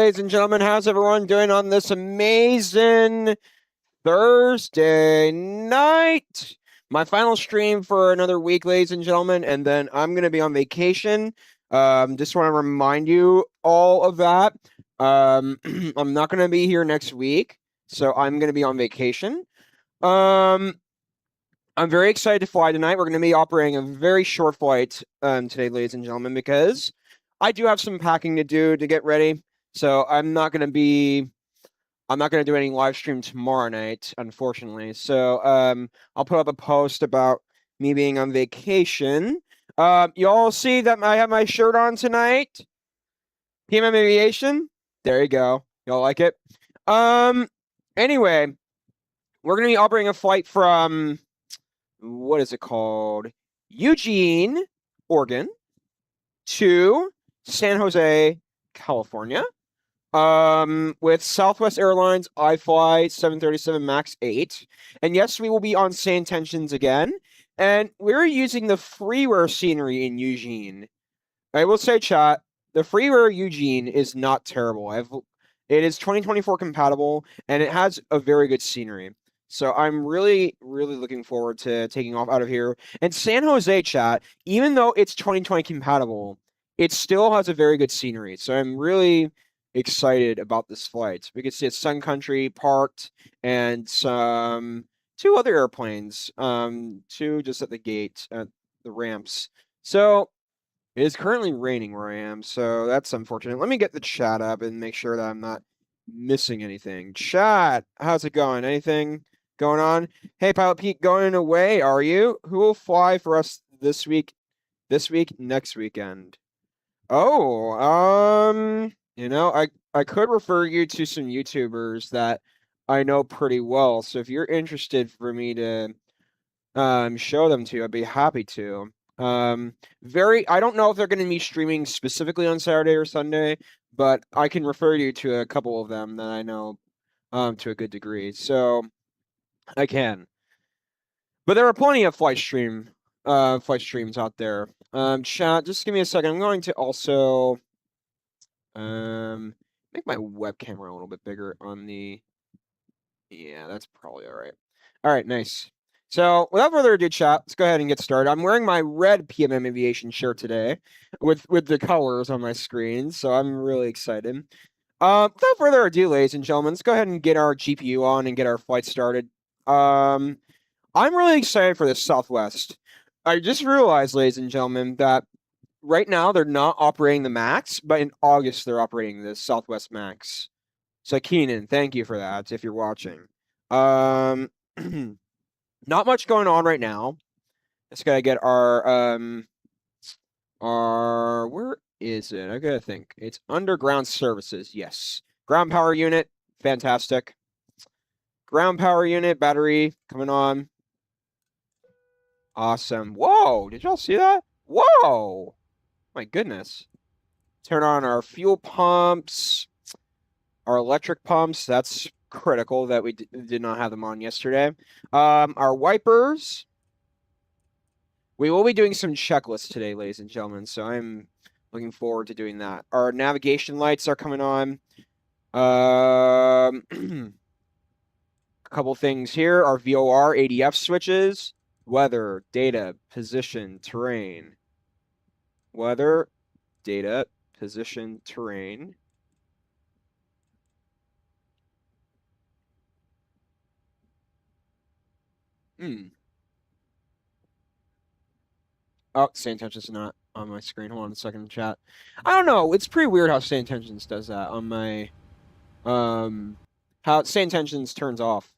ladies and gentlemen. How's everyone doing on this amazing Thursday night? My final stream for another week, ladies and gentlemen, and then I'm going to be on vacation. Just want to remind you all of that. I'm not going to be here next week, so I'm going to be on vacation. I'm very excited to fly tonight. We're going to be operating a very short flight today, ladies and gentlemen, because I do have some packing to do to get ready. So I'm not going to do any live stream tomorrow night, unfortunately. So I'll put up a post about me being on vacation. You all see that I have my shirt on tonight? PMM Aviation. There you go. Y'all like it? Anyway, we're going to be operating a flight from, what is it called? Eugene, Oregon, to San Jose, California. With Southwest Airlines iFLY 737 MAX 8. And yes, we will be on SayIntentions again. And we're using the freeware scenery in Eugene. I will say, chat, the freeware Eugene is not terrible. It is 2024 compatible, and it has a very good scenery. So I'm really, really looking forward to taking off out of here. And San Jose, chat, even though it's 2020 compatible, it still has a very good scenery. So I'm really excited about this flight. We can see a Sun Country parked and two other airplanes, two just at the gate, at the ramps. So it is currently raining where I am, so that's unfortunate. Let me get the chat up and make sure that I'm not missing anything. Chat, how's it going? Anything going on? Hey, Pilot Pete, going away, are you? Who will fly for us this week, next weekend? Oh, you know, I could refer you to some YouTubers that I know pretty well. So if you're interested for me to show them to you, I'd be happy to. I don't know if they're going to be streaming specifically on Saturday or Sunday, but I can refer you to a couple of them that I know to a good degree. So I can. But there are plenty of flight streams out there. Chat, just give me a second. I'm going to also make my webcam a little bit bigger on the. Yeah, that's probably all right. All right, nice. So without further ado, chat, let's go ahead and get started. I'm wearing my red PMM Aviation shirt today with the colors on my screen, so I'm really excited. Without further ado, ladies and gentlemen, let's go ahead and get our GPU on and get our flight started. I'm really excited for this Southwest. I just realized, ladies and gentlemen, that right now they're not operating the MAX, but in August they're operating the Southwest MAX. So Keenan, thank you for that if you're watching. Not much going on right now. Let's gotta get our where is it? I gotta think. It's underground services. Yes. Ground power unit, fantastic. Ground power unit, battery coming on. Awesome. Whoa, did y'all see that? Whoa! My goodness. Turn on our fuel pumps, our electric pumps. That's critical that we did not have them on yesterday. Our wipers. We will be doing some checklists today, ladies and gentlemen, so I'm looking forward to doing that. Our navigation lights are coming on. A couple things here. Our VOR ADF switches. Weather, data, position, terrain. Weather, data, position, terrain. Oh, SayIntentions is not on my screen. Hold on a second, chat. I don't know. It's pretty weird how SayIntentions does that on my how SayIntentions turns off.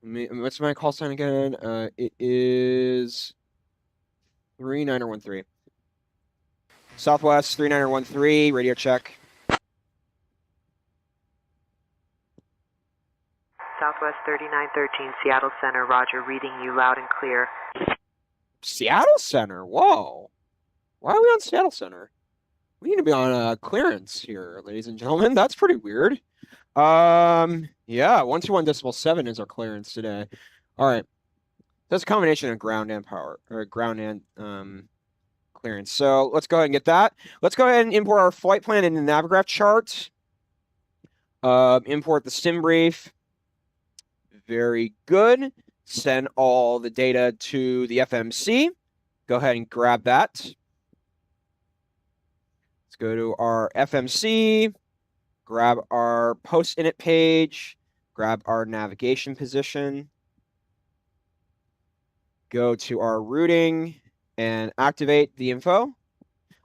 What's my call sign again? It is 3913. Southwest 3913, radio check. Southwest 3913, Seattle Center, roger, reading you loud and clear. Seattle Center? Whoa. Why are we on Seattle Center? We need to be on clearance here, ladies and gentlemen. That's pretty weird. Yeah, 121.7 is our clearance today. All right. That's a combination of ground and power, or ground and clearance. So let's go ahead and get that. Let's go ahead and import our flight plan in the Navigraph chart. Import the sim brief. Very good. Send all the data to the FMC. Go ahead and grab that. Let's go to our FMC, grab our post init page, grab our navigation position, go to our routing, and activate the info.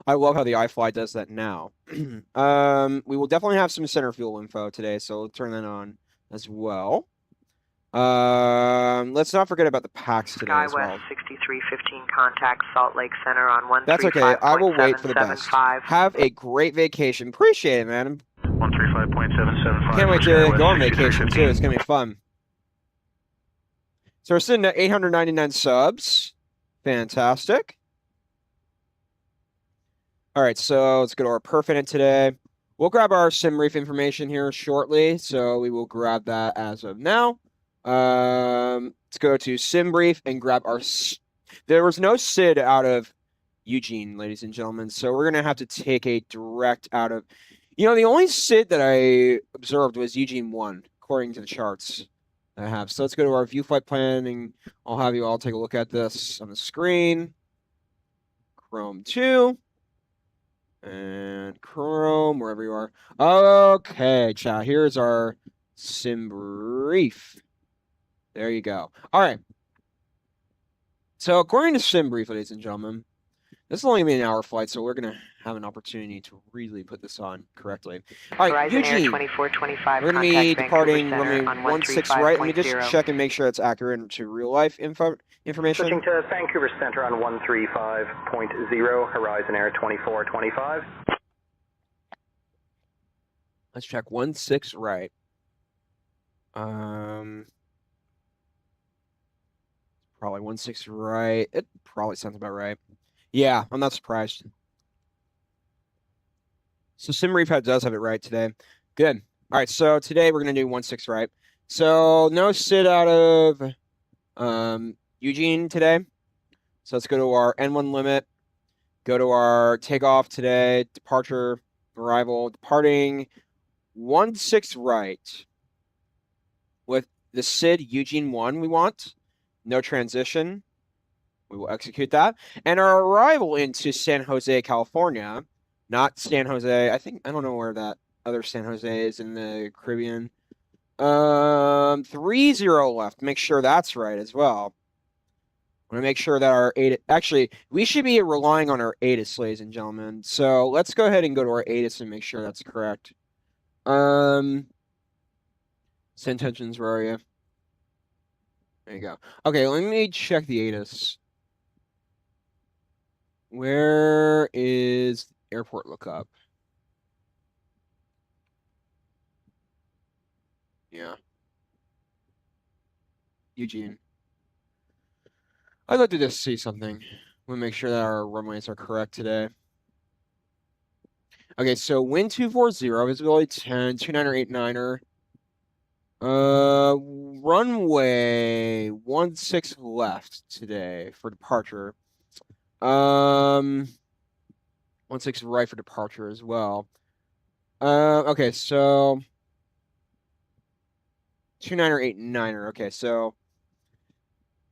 I love how the iFLY does that now. We will definitely have some center fuel info today, so we'll turn that on as well. Let's not forget about the packs today as well. SkyWest 6315, contact Salt Lake Center on 135.775. That's okay. I will wait for the best. Have a great vacation. Appreciate it, man. 135.775. Can't wait to go on vacation too. It's gonna be fun. So we're sitting at 899 subs. Fantastic. All right, so let's go to our perf today. We'll grab our sim brief information here shortly, so we will grab that as of now. Let's go to sim brief and grab our. There was no SID out of Eugene, ladies and gentlemen, so we're gonna have to take a direct out of. You know, the only SID that I observed was Eugene 1, according to the charts I have. So let's go to our view flight planning. I'll have you all take a look at this on the screen. Chrome 2. And Chrome, wherever you are. Okay, chat. Here's our sim brief. There you go. All right. So according to sim brief, ladies and gentlemen, this is only going to be an hour flight, so we're going to have an opportunity to really put this on correctly. All right, Horizon Eugene, Air 2425, we're going to be contact departing Vancouver Center runway on 16 right. Let me just 135.0. check and make sure it's accurate to real life information. Switching to Vancouver Center on 135.0, Horizon Air 2425. Let's check 16 right. Probably 16 right. It probably sounds about right. Yeah, I'm not surprised. So SimReef does have it right today. Good. All right, so today we're going to do 16 right. So no SID out of Eugene today. So let's go to our N1 limit. Go to our takeoff today, departure, arrival, departing 16 right. With the SID Eugene 1 we want. No transition. We will execute that. And our arrival into San Jose, California, not San Jose. I don't know where that other San Jose is in the Caribbean. 30 left. Make sure that's right as well. I want to make sure that our ATIS, actually, we should be relying on our ATIS, ladies and gentlemen. So let's go ahead and go to our ATIS and make sure that's correct. SayIntentions, where are you? There you go. Okay, let me check the ATIS. Where is airport lookup? Yeah. Eugene. I'd like to just see something. We'll make sure that our runways are correct today. Okay, so wind 240, visibility 10, 29er, 89er. Runway 16 left today for departure. 16 right for departure as well. Okay, so 29er, 89er. Okay, so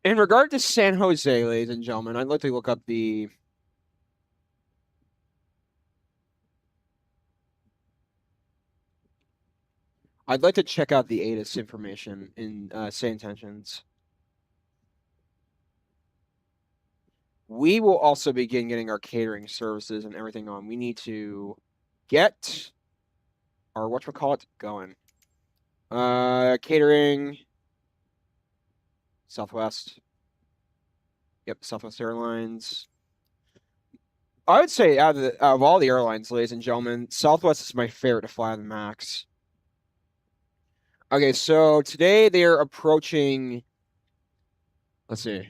in regard to San Jose, ladies and gentlemen, I'd like to look up the I'd like to check out the ATIS information in SayIntentions. We will also begin getting our catering services and everything on. We need to get our whatchamacallit going. Catering. Southwest. Yep, Southwest Airlines. I would say out of all the airlines, ladies and gentlemen, Southwest is my favorite to fly on the MAX. Okay, so today they're approaching, let's see,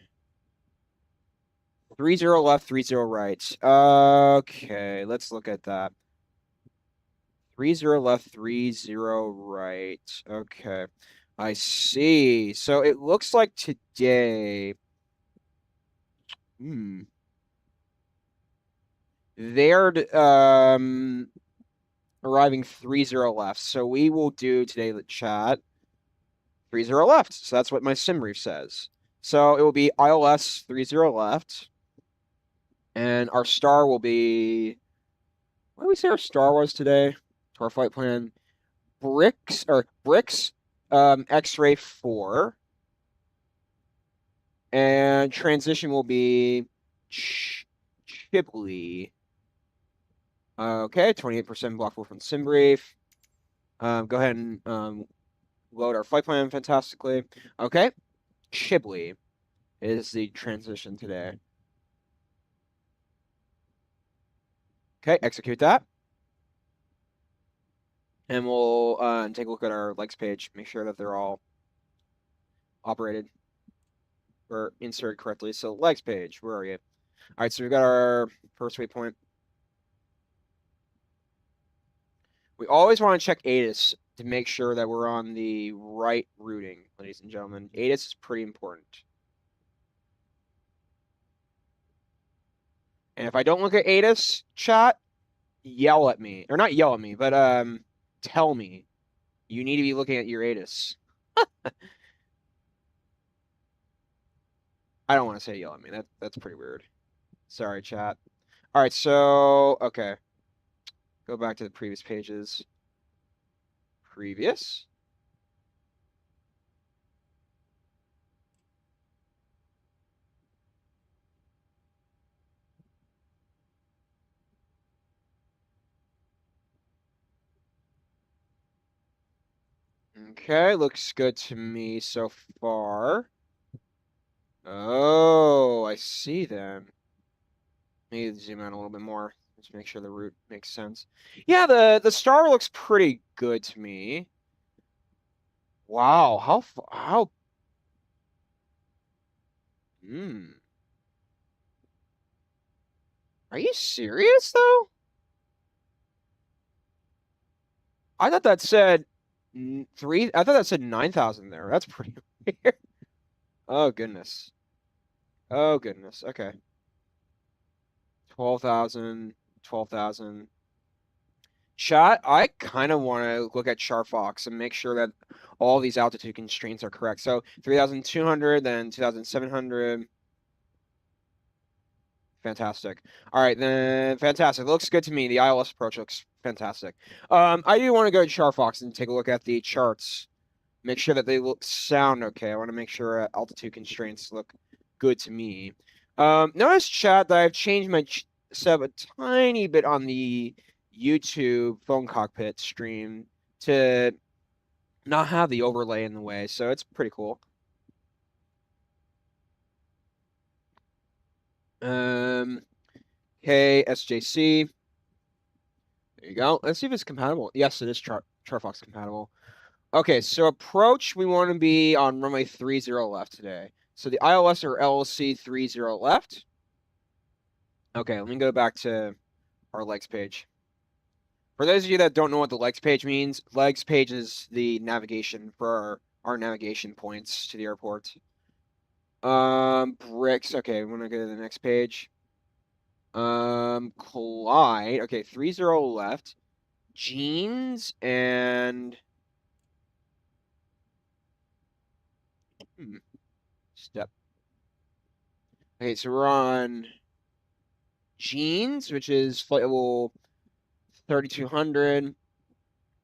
30 left, 30 right. Okay, let's look at that. 30 left, 30 right. Okay, I see. So it looks like today, They're arriving 30 left. So we will do today the chat 30 left. So that's what my sim brief says. So it will be ILS 30 left. And our star will be, what did we say our star was today? To our flight plan. Bricks X-ray 4. And transition will be Chipley. Okay, 28% block from sim brief. Go ahead and load our flight plan fantastically. Okay, Chipley is the transition today. Okay, execute that. And we'll take a look at our legs page, make sure that they're all operated or inserted correctly. So legs page, where are you? All right, so we've got our first waypoint. We always want to check ATIS to make sure that we're on the right routing, ladies and gentlemen. ATIS is pretty important. And if I don't look at ATIS, chat, yell at me. Or not yell at me, but tell me. You need to be looking at your ATIS. I don't want to say yell at me. That's pretty weird. Sorry, chat. All right, so, okay. Go back to the previous pages. Previous. Okay, looks good to me so far. Oh, I see then. Maybe zoom out a little bit more. Just make sure the route makes sense. Yeah, the star looks pretty good to me. Wow, how Are you serious though? I thought that said I thought that said 9,000 there. That's pretty weird. Oh goodness. Oh goodness. Okay. 12,000, 12,000. Chat, I kind of want to look at Charfox and make sure that all these altitude constraints are correct. So 3,200, then 2,700. Fantastic. All right, then fantastic. Looks good to me. The ILS approach looks fantastic. I do want to go to Charfox and take a look at the charts. Make sure that they sound okay. I want to make sure altitude constraints look good to me. Notice, chat, that I've changed my setup a tiny bit on the YouTube phone cockpit stream to not have the overlay in the way, so it's pretty cool. KSJC. There you go. Let's see if it's compatible. Yes, it is Charfox compatible. Okay, so approach, we want to be on runway 30 left today. So the ILS or LLC 30 left. Okay, let me go back to our legs page. For those of you that don't know what the legs page means, legs page is the navigation for our navigation points to the airport. Bricks. Okay, we want to go to the next page. Collide. Okay, 30 left. Jeans and step. Okay, so we're on Jeans, which is flight level 3,200,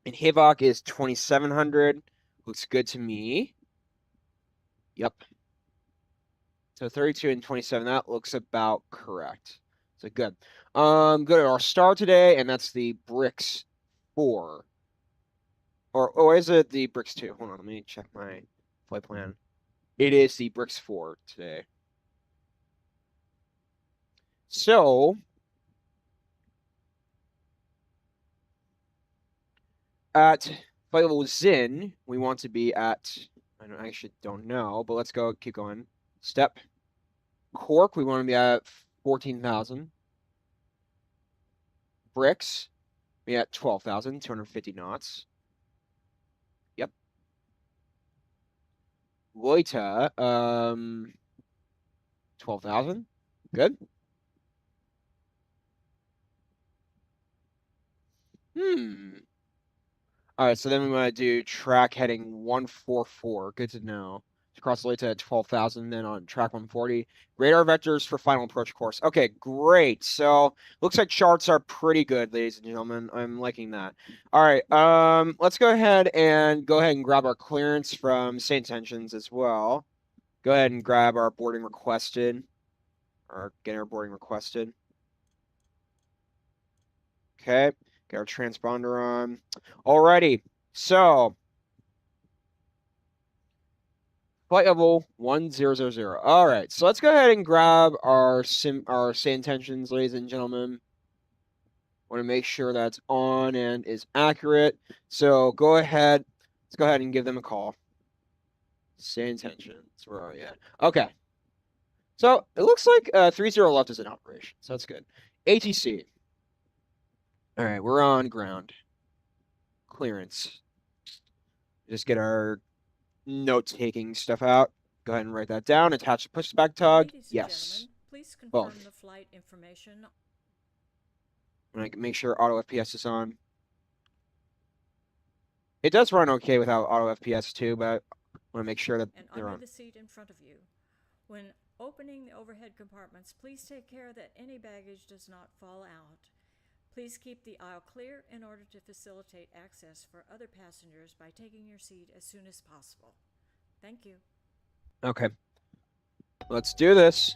and Hivok is 2,700. Looks good to me. Yep. So 32 and 27, that looks about correct. So good. Go to our star today, and that's the Bricks 4. Or is it the Bricks 2? Hold on, let me check my flight plan. It is the Bricks 4 today. So at flight level Zin, we want to be at, I actually don't know, but let's go, keep going. Step. Cork, we want to be at 14,000. Bricks, we at 12,250 knots. Yep. Loita, 12,000. Good. All right, so then we want to do track heading 144. Good to know. Across Lita at 12,000, then on track 140. Radar vectors for final approach course. Okay, great. So looks like charts are pretty good, ladies and gentlemen. I'm liking that. All right, let's go ahead and grab our clearance from SayIntentions as well. Go ahead and grab our boarding requested, or get our boarding requested. Okay, get our transponder on. Alrighty, so flight level 1000. All right, so let's go ahead and grab our SayIntentions, ladies and gentlemen. Want to make sure that's on and is accurate. So go ahead, let's go ahead and give them a call. SayIntentions, where are you? Okay. So it looks like 30 left is in operation, so that's good. ATC. All right, we're on ground. Clearance. Just get our note-taking stuff out. Go ahead and write that down. Attach the pushback tug. Yes. Please confirm Both. the flight information. I'm gonna make sure auto FPS is on. It does run okay without auto FPS too, but I want to make sure that And they're under on. the seat in front of you. When opening the overhead compartments, please take care that any baggage does not fall out. Please keep the aisle clear in order to facilitate access for other passengers by taking your seat as soon as possible. Thank you. Okay. Let's do this.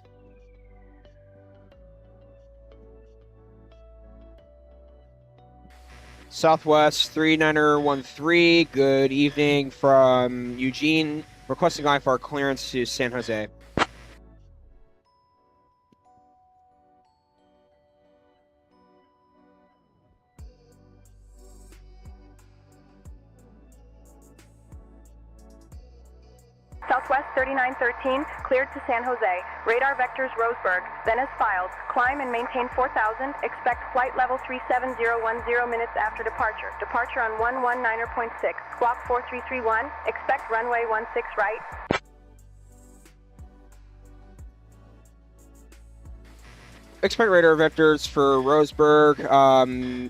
Southwest 3913, good evening from Eugene, requesting iFLY clearance to San Jose. Southwest 3913, cleared to San Jose. Radar vectors Roseburg, then as filed. Climb and maintain 4000. Expect flight level 37010 minutes after departure. Departure on 119.6. Squawk 4331. Expect runway 16 right. Expect radar vectors for Roseburg.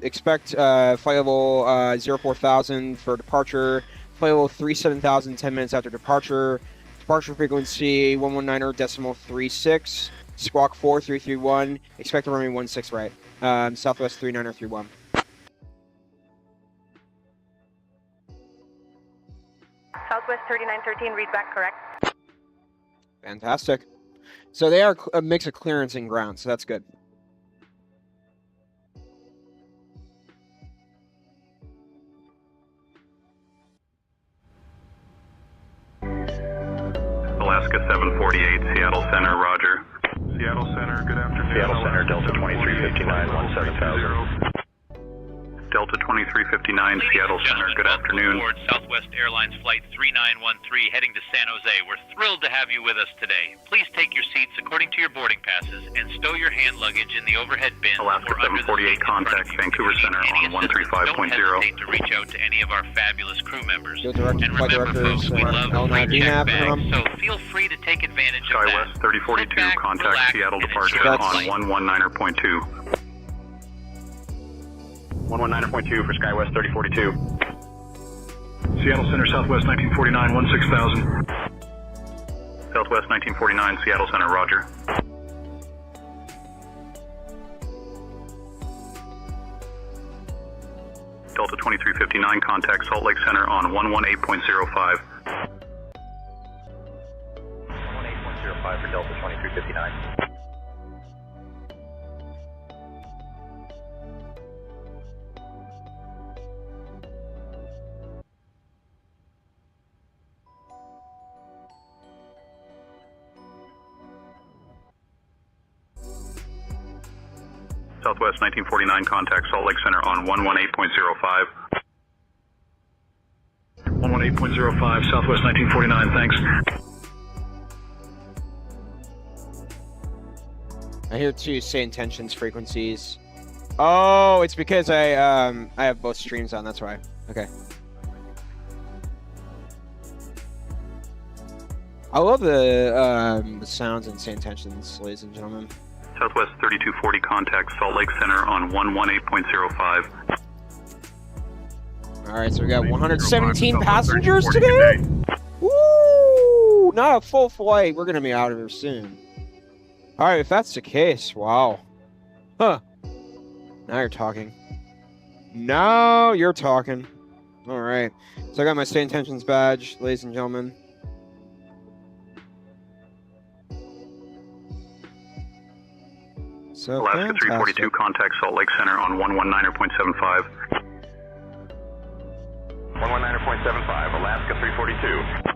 Expect flight level 04000 for departure. Flight level 37000 10 minutes after departure. Departure frequency 119.36. Squawk 4331. Expect to runway 16 right. Southwest 3931. Southwest 3913, read back correct. Fantastic. So they are a mix of clearance and ground, so that's good. Alaska 748, Seattle Center, roger. Seattle Center, good afternoon. Seattle Center, Delta 2359, 17000. Delta 2359, Seattle Center, good afternoon. Aboard Southwest Airlines Flight 3913 heading to San Jose. We're thrilled to have you with us today. Please take your seats according to your boarding passes and stow your hand luggage in the overhead bin Alaska or under the 748, seat in front of contact you. Vancouver If you Center need on any assistance, 135.0. Don't hesitate to reach out to any of our fabulous crew members. Go direct And flight remember, directors, folks, we love L9 free check VNAV bags, from them. so feel free to take advantage of that. SkyWest 3042, Sit back, contact relax, Seattle and departure enjoy the on flight. 119.2. 119.2 for SkyWest 3042. Seattle Center, Southwest 1949, 16,000. Southwest 1949, Seattle Center, roger. Delta 2359, contact Salt Lake Center on 118.05. 118.05 for Delta 2359. Southwest 1949, contact Salt Lake Center on 118.05. 118.05, Southwest 1949, thanks. I hear two SayIntentions frequencies. Oh, it's because I have both streams on, that's why. Okay. I love the sounds in SayIntentions, ladies and gentlemen. Southwest 3240, contact Salt Lake Center on 118.05. All right, so we got 117 Southwest passengers 1340 today. Woo! Not a full flight. We're gonna be out of here soon. All right, if that's the case, wow. Huh. Now you're talking. Now you're talking. All right. So I got my SayIntentions badge, ladies and gentlemen. So Alaska 342, contact Salt Lake Center on 119.75. 119.75, Alaska 342.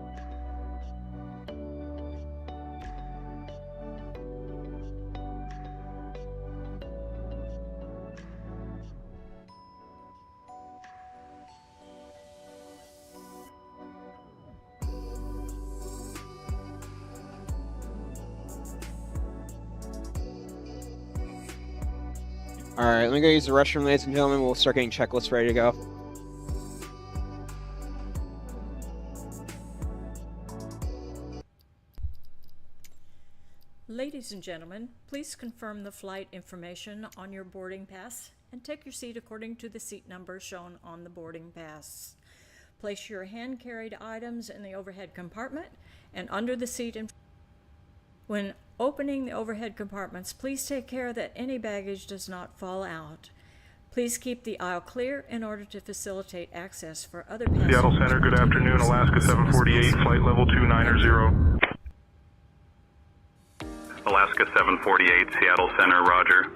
All right, let me go use the restroom, ladies and gentlemen. We'll start getting checklists ready to go. Ladies and gentlemen, please confirm the flight information on your boarding pass and take your seat according to the seat number shown on the boarding pass. Place your hand-carried items in the overhead compartment and under the seat. When opening the overhead compartments, please take care that any baggage does not fall out. Please keep the aisle clear in order to facilitate access for other passengers. Seattle Center, good afternoon. Alaska 748, flight level 290. Alaska 748, Seattle Center, roger.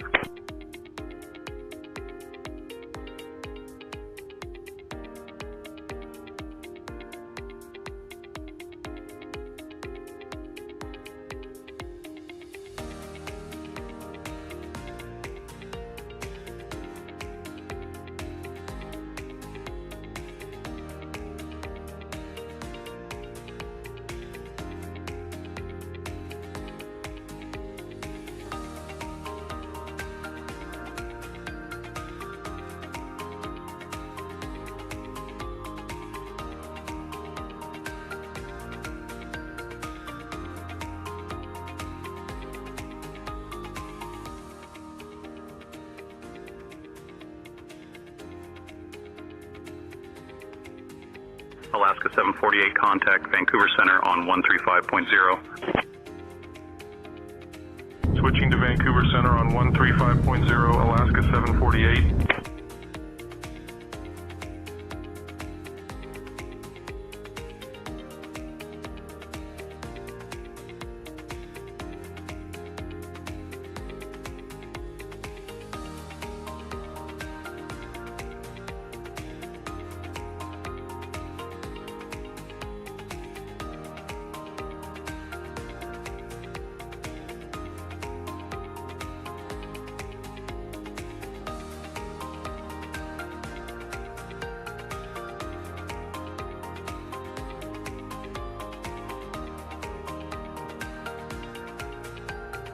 Alaska 748, contact Vancouver Center on 135.0. Switching to Vancouver Center on 135.0, Alaska 748.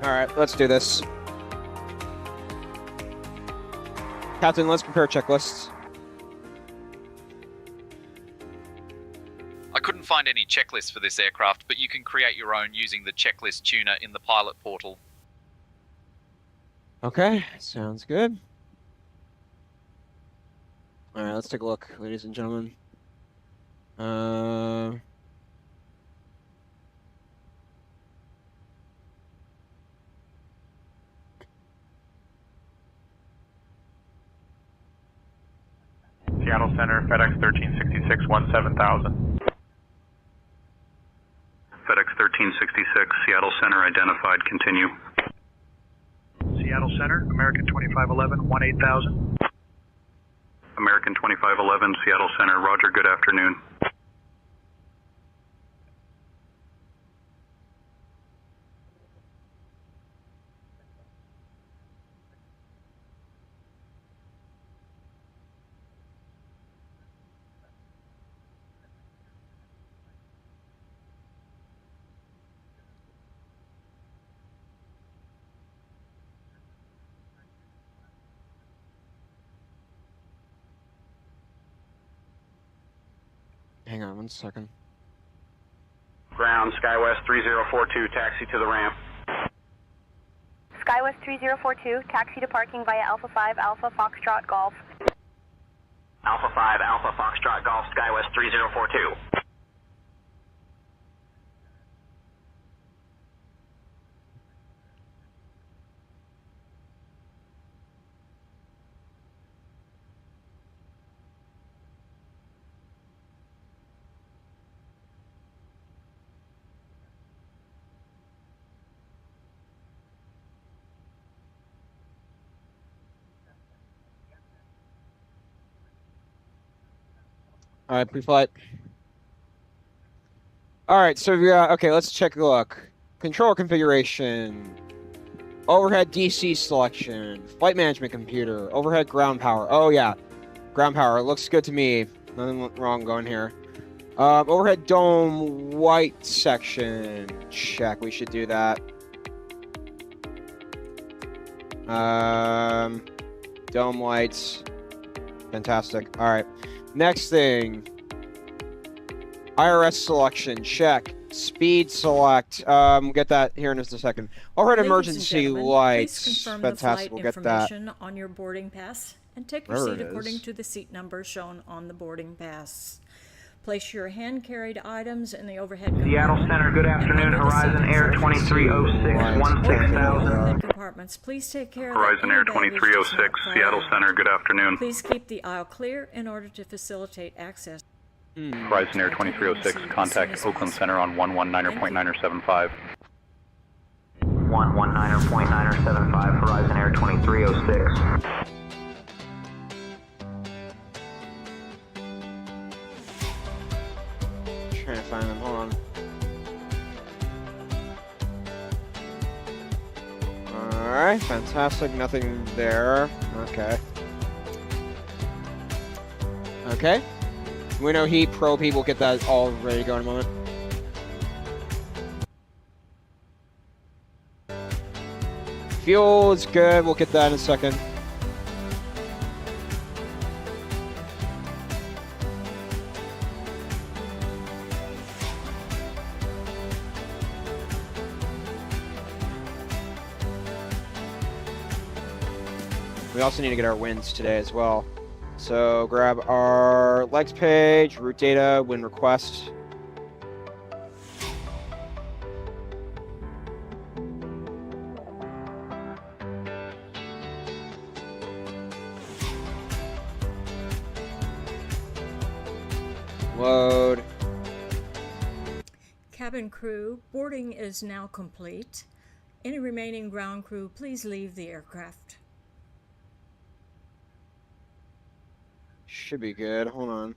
All right, let's do this. Captain, let's compare checklists. I couldn't find any checklists for this aircraft, but you can create your own using the checklist tuner in the pilot portal. Okay, sounds good. All right, let's take a look, ladies and gentlemen. Seattle Center, FedEx 1366, 17,000. FedEx 1366, Seattle Center identified, continue. Seattle Center, American 2511, 18,000. American 2511, Seattle Center, roger, good afternoon. Hang on one second. Ground, SkyWest 3042, taxi to the ramp. SkyWest 3042, taxi to parking via Alpha 5, Alpha Foxtrot Golf. Alpha Alpha 5, Alpha Foxtrot Golf Skywest 3042. All right, pre-flight. All right, so we got, okay, let's check a look. Control configuration. Overhead DC selection. Flight management computer. Overhead ground power. Oh, yeah. Ground power. It looks good to me. Nothing wrong going here. Overhead dome white section. Check. We should do that. Dome lights. Fantastic. All right. Next thing. IRS selection. Check. Speed select. We'll get that here in just a second. Overhead Ladies and emergency gentlemen, lights. Please confirm Fantastic. the We'll flight get that. information on your boarding pass and take your There seat it according is. to the seat number shown on the boarding pass. Place your hand-carried items in the overhead Seattle compartment. Center, good afternoon. Under the Horizon seating Air surface. 2306, Opening the 16000. overhead compartments. Please take care Horizon that Air any baggage does not 2306, fall Seattle out. Center, good afternoon. Please keep the aisle clear in order to facilitate access. Horizon Air 2306, contact Oakland Center on 119.975. 119.975, Horizon Air 2306. Trying to find them. Hold on. Alright, fantastic. Nothing there. Okay. Okay. Window heat, probe heat. We'll get that all ready to go in a moment. Fuel is good. We'll get that in a second. We also need to get our winds today as well. So grab our legs page, route data, wind request. Load. Cabin crew, boarding is now complete. Any remaining ground crew, please leave the aircraft. Should be good. Hold on.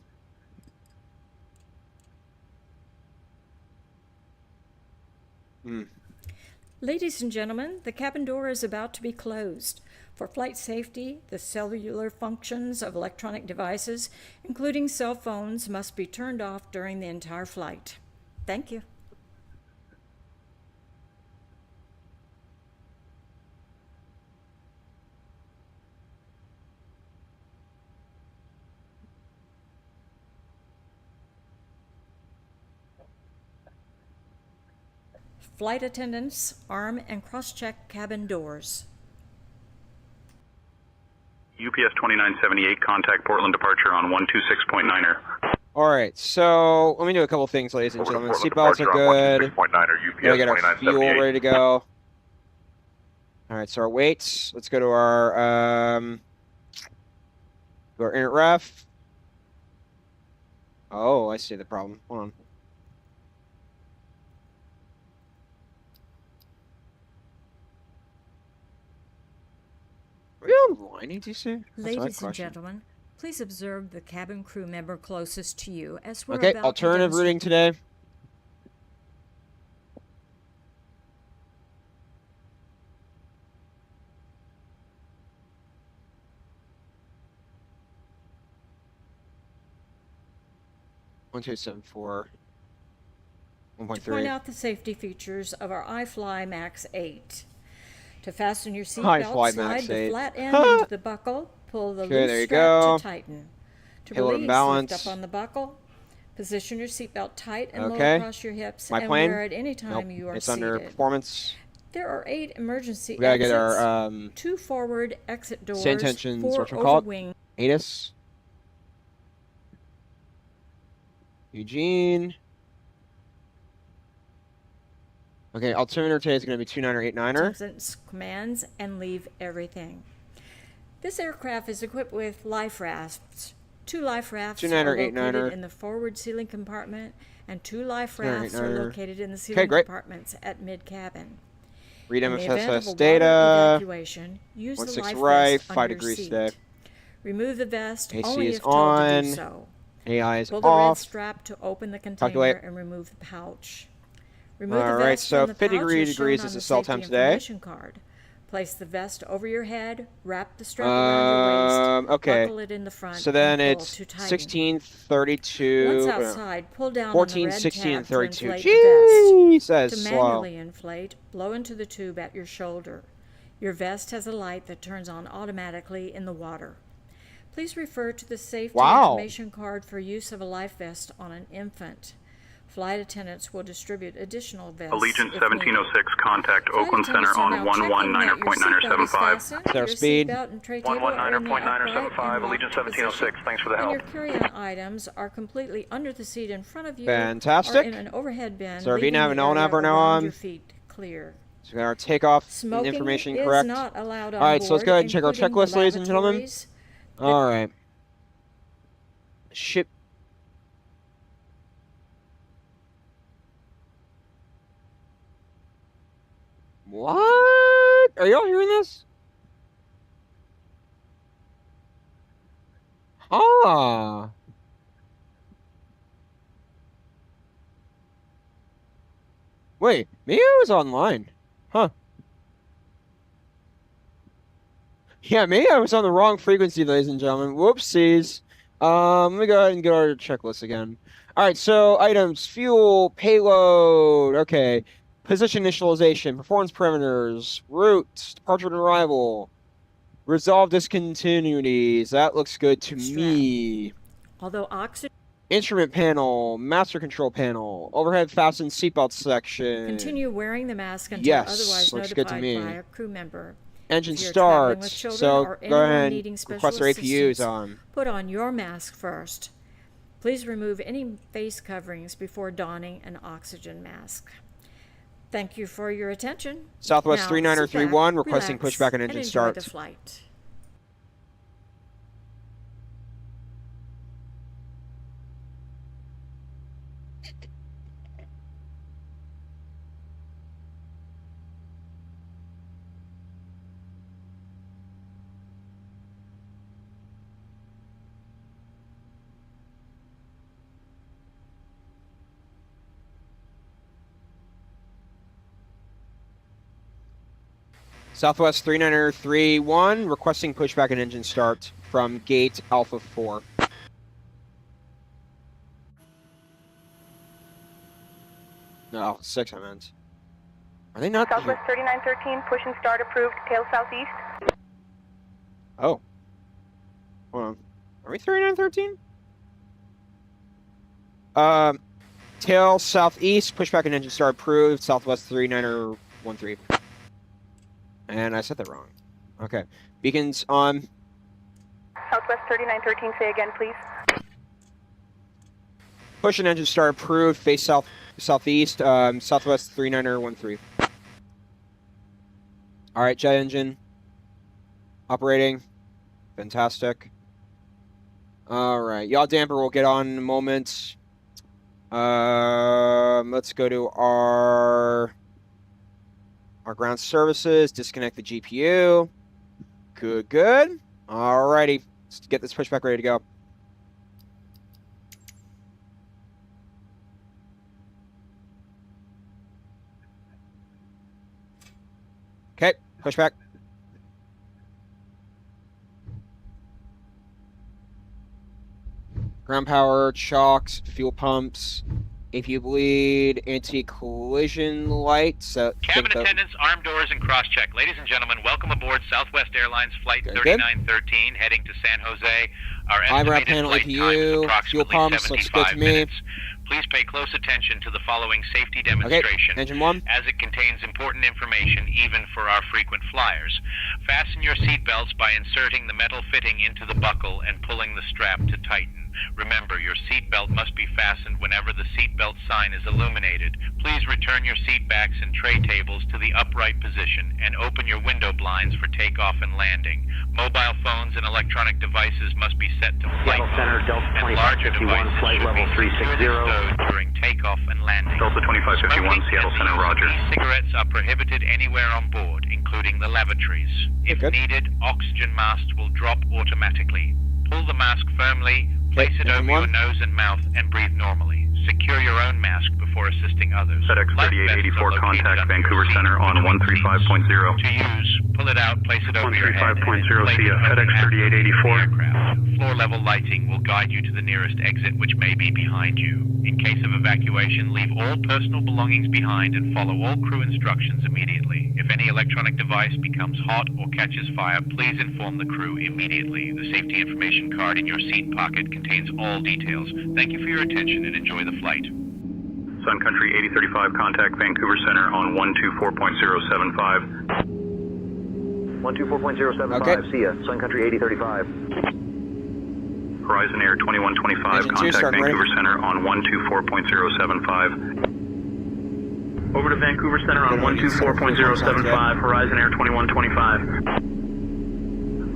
Ladies and gentlemen, the cabin door is about to be closed. For flight safety, the cellular functions of electronic devices, including cell phones, must be turned off during the entire flight. Thank you. Flight attendants, arm and cross-check cabin doors. UPS 2978, contact Portland departure on 126.9er. All right, so let me do a couple things, ladies and gentlemen. Seatbelts are good. Gotta get our fuel ready to go. All right, so our weights. Let's go to our inert ref. Oh, I see the problem. Hold on. Are we online, ETC? Ladies and gentlemen, please observe the cabin crew member closest to you as we're Okay, about alternative to routing today. One two seven four. To 1.3. point out the safety features of our iFLY Max 8. To fasten your iFLY seatbelt, slide Max the 8. flat end into the buckle, pull the Okay, there loose you strap go. to tighten. To Payload release, imbalance. lift up on the buckle, position your seatbelt tight and low Okay. across your hips, My and plane? wear it any time Nope, you are it's seated. under performance. There are 8 emergency We gotta get exits, our 2 forward exit doors, SayIntentions, 4 whatchamacallit? overwing. ATIS. Eugene. Okay, altimeter today is going to be 29er. Attendants commands and leave everything. This aircraft is equipped with life rafts. 2 life rafts are located in the forward ceiling compartment, and 2 life rafts are located in the ceiling compartments at mid-cabin. Read In the event of MSFS a water data. evacuation, use the 16 life right, vest 5 under your degrees seat. today. Remove the vest AC only is if told to on. do so. AI is Pull the red off. strap to open the container Calculate. and remove the pouch. Remove the Alright, vest so from the 50 pouch as shown degrees on is the the cell safety time today. information card. Place the vest over your head, wrap the strap around your waist, Okay. buckle it in the front, So then and pull it's to tighten. 16, 32. Once outside, pull down 14, on the red 16, tab and 32. to inflate the vest. Jesus, To slow. manually inflate, blow into the tube at your shoulder. Your vest has a light that turns on automatically in the water. Please refer to the safety information card for use of a life vest on an infant. Flight attendants will distribute additional vests. Allegiant if 1706, needed. contact Flight Oakland Center attendants are on now checking that your seatbelt is 119.975. fastened, Their your speed. seatbelt and tray table are in the upright and 119.975, locked Allegiant 1706, position. thanks for the And help. your carry-on items are completely under the seat in front of you Fantastic. or in an overhead bin, So our leaving VNAV the and LNAV area are now around on. your feet clear. So we got our takeoff Smoking information is correct. not allowed on Alright, so let's board, go ahead and check our including the checklist, ladies and gentlemen. lavatories. Alright. Ship. What? Are y'all hearing this? Ah. Wait, maybe I was online. Huh. Yeah, maybe I was on the wrong frequency, ladies and gentlemen. Whoopsies. Let me go ahead and get our checklist again. Alright, so items, fuel, payload, okay. Position initialization, performance parameters, route, departure and arrival, resolve discontinuities. That looks good to me. Although oxygen Instrument panel, master control panel, overhead fastened seatbelt section. continue wearing the mask until Yes, otherwise looks good to notified me. by a crew member. Engine If you're traveling with starts. children So or go anyone ahead needing and special request their APUs assistance, on. Put on your mask first. Please remove any face coverings before donning an oxygen mask. Thank you for your attention. Southwest Now, 3931 sit back, requesting relax, pushback and and engine enjoy start. the flight. Southwest 3931 requesting pushback and engine start from gate Alpha 4. No, Alpha 6 I meant. Are they not? Southwest 3913, push and start approved, tail southeast. Oh. Hold on. Are we 3913? Tail southeast, pushback and engine start approved, Southwest 3913. And I said that wrong. Okay. Beacons on. Southwest 3913, say again, please. Push and engine start approved, face southeast, Southwest 3913. Alright, jet engine. Operating. Fantastic. Alright, yaw damper will get on in a moment. Let's go to our ground services, disconnect the GPU. Good, good. Alrighty, let's get this pushback ready to go. Okay, pushback. Ground power, chocks, fuel pumps, APU bleed, anti-collision lights. Cabin attendants, arm doors, and cross-check. Ladies and gentlemen, welcome aboard Southwest Airlines Flight Good, 3913, heading to San Jose. Our IMRAP estimated panel flight time is APU, approximately fuel pumps, looks good 75 to me. minutes. Please pay close attention to the following safety demonstration, Engine 1. as it contains important information even for our frequent flyers. Fasten your seatbelts by inserting the metal fitting into the buckle and pulling the strap to tighten. Remember, your seatbelt must be fastened whenever the seatbelt sign is illuminated. Please return your seat backs and tray tables to the upright position and open your window blinds for takeoff and landing. Mobile phones and electronic devices must be set to flight Seattle Center, mode, Delta and larger 2551, devices flight should level be 360. securely stowed during takeoff and landing. Delta 2551, Smoking Seattle and the Center, use of roger. E-cigarettes are prohibited anywhere on board, including the lavatories. If Good. needed, oxygen masks will drop automatically. Pull the mask firmly, place it Engine over 1. your nose and mouth, and breathe normally. Secure your own mask before assisting others. FedEx Life vests 3884, are located contact under Vancouver your seat Center on between 135.0. seats. To use, pull it out, place it over your head. 135.0, Place see it ya. over FedEx the 3884. aircraft. Floor level lighting will guide you to the nearest exit, which may be behind you. In case of evacuation, leave all personal belongings behind and follow all crew instructions immediately. If any electronic device becomes hot or catches fire, please inform the crew immediately. The safety information card in your seat pocket contains all details. Thank you for your attention and enjoy the flight. Sun Country 8035, contact Vancouver Center on 124.075. 124.075, Okay. see ya. Sun Country 8035. Horizon Air 2125, Engine 2, contact starting Vancouver ready. Center on 124.075. Over to Vancouver Center on 124.075, Horizon Air 2125.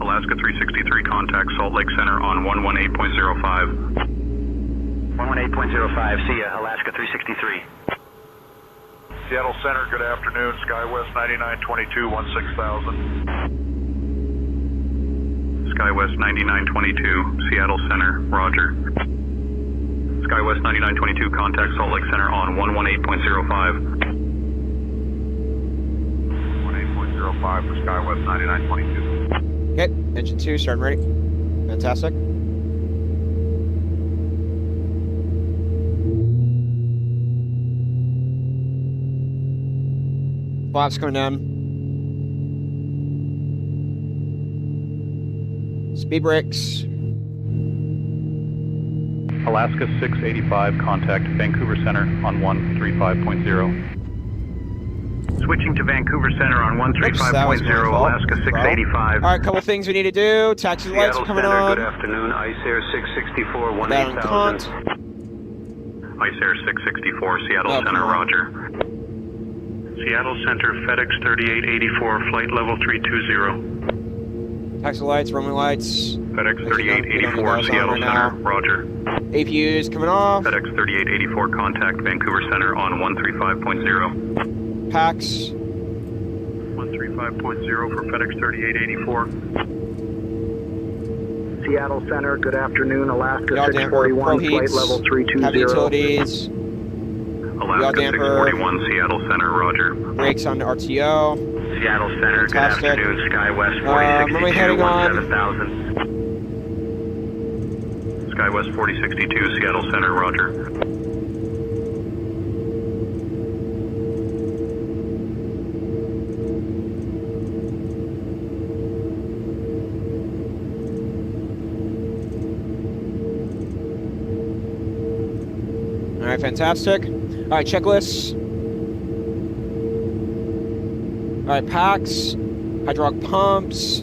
Alaska 363, contact Salt Lake Center on 118.05. 118.05, see ya. Alaska 363. Seattle Center, good afternoon. SkyWest 9922, 16,000. SkyWest 9922, Seattle Center, roger. SkyWest 9922, contact Salt Lake Center on 118.05. 18.05 for SkyWest 9922. Okay, engine 2, starting ready. Fantastic. Flaps going down. Speed brakes. Alaska 685, contact Vancouver Center on 135.0. Switching to Vancouver Center on Oops, that was 135.0, my fault. Alaska 685. All right, couple things we need to do. Taxi lights are coming on. Good afternoon. Ice Air 664, That on 18,000. cont. Ice Air 664, Seattle Oh, Center, come on. roger. Seattle Center, FedEx 3884, flight level 320. Taxi lights, runway lights. FedEx Get on 3884, the Seattle right Center, now. roger. APUs coming off. FedEx 3884, contact Vancouver Center on 135.0. Packs. 135.0 for FedEx 3884. Seattle Center, good afternoon. Alaska Yaw damper, 641, pro flight heats, level 320. heavy utilities. Alaska damper. 641, Seattle Center, roger. Brakes on the RTO. Seattle Center, Fantastic. good afternoon. SkyWest runway heading 4062, on. 17,000. SkyWest 4062, Seattle Center, roger. All right, fantastic. All right, checklists. All right, packs, hydraulic pumps,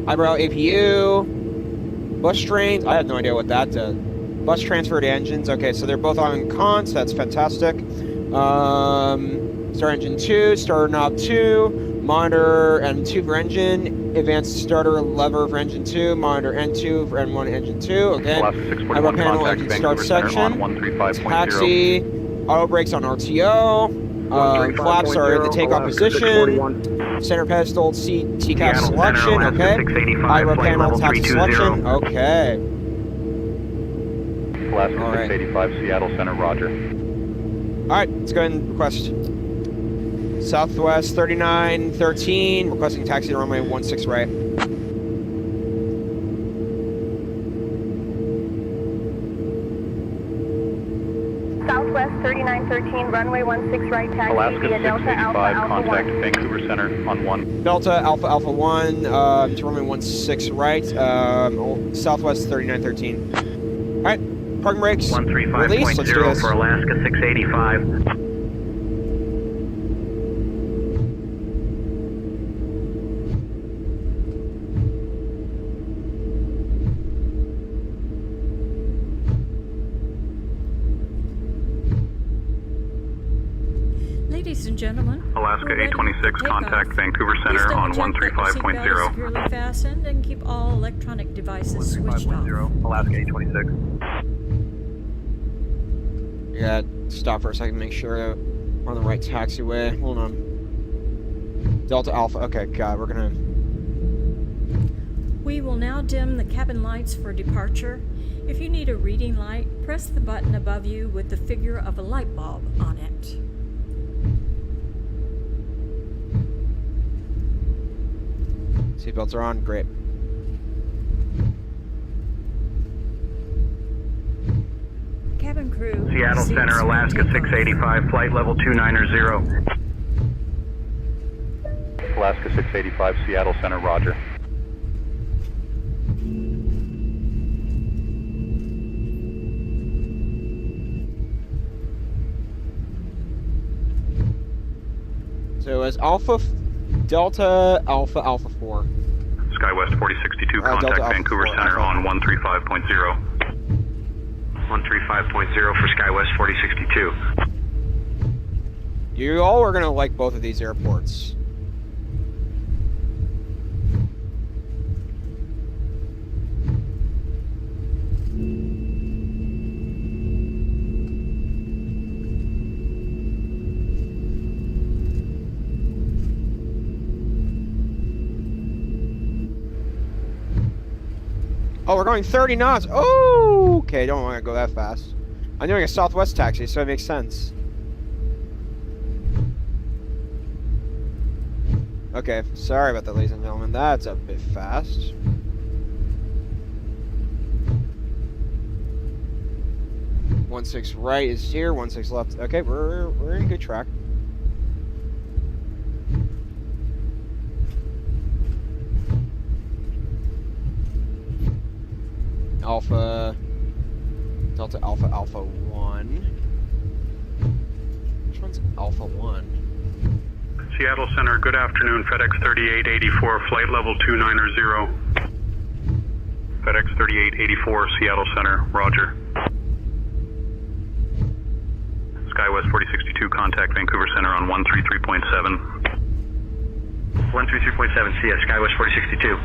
eyebrow APU, bus trains. I have no idea what that did. Bus transferred engines. Okay, so they're both on cons. That's fantastic. Start engine 2, starter knob 2, monitor M2 for engine, advanced starter lever for engine 2, monitor N2 for N1 engine 2. Okay. Alaska Eyebrow 641, panel, contact engine start Vancouver Center section. on 135.0. Taxi, auto brakes on RTO. Flaps are in the takeoff position. Center pedestal seat TCAP Seattle selection. Center, Alaska Okay. 685, Eyebrow flight panel level taxi 320. selection. Okay. Alaska All right. 685, Seattle Center, roger. All right, let's go ahead and request. Southwest 3913, requesting taxi to runway 16 right. Southwest 3913, runway 16 right, taxi Alaska via Delta Alpha 685, Alpha contact 1. Vancouver Center on 1. Delta Alpha Alpha 1 to runway 16 right. Southwest 3913. All right, parking brakes. Release. Let's do 135.0 this. for Alaska 685. Ladies and gentlemen, Alaska we're ready 826, for contact takeoff. Vancouver Please Center on double-check that your seatbelt is 135.0. securely fastened and keep all electronic devices switched off. 135.0, Alaska 826. Yeah, stop for a second, make sure we're on the right taxiway. Hold on. Delta Alpha. Okay, God, we're gonna. We will now dim the cabin lights for departure. If you need a reading light, press the button above you with the figure of a light bulb on it. Seatbelts are on. Great. Cabin crew. Seattle seats Center, for Alaska takeoff. 685, flight level 290. Alaska 685, Seattle Center, roger. So as Delta Alpha 4. SkyWest 4062, Delta contact Alpha Vancouver 4, Center Alpha. on 135.0. 135.0 for SkyWest 4062. You all are gonna like both of these airports. Oh, we're going 30 knots. Oh, okay, don't want to go that fast. I'm doing a Southwest taxi, so it makes sense. Okay, sorry about that, ladies and gentlemen. That's a bit fast. One six right is here. 16 left. Okay, we're in good track. Delta Alpha 1. Which one's Alpha 1? Seattle Center, good afternoon. FedEx 3884, flight level 290. FedEx 3884, Seattle Center, roger. SkyWest 4062, contact Vancouver Center on 133.7. 133.7, CS, SkyWest 4062.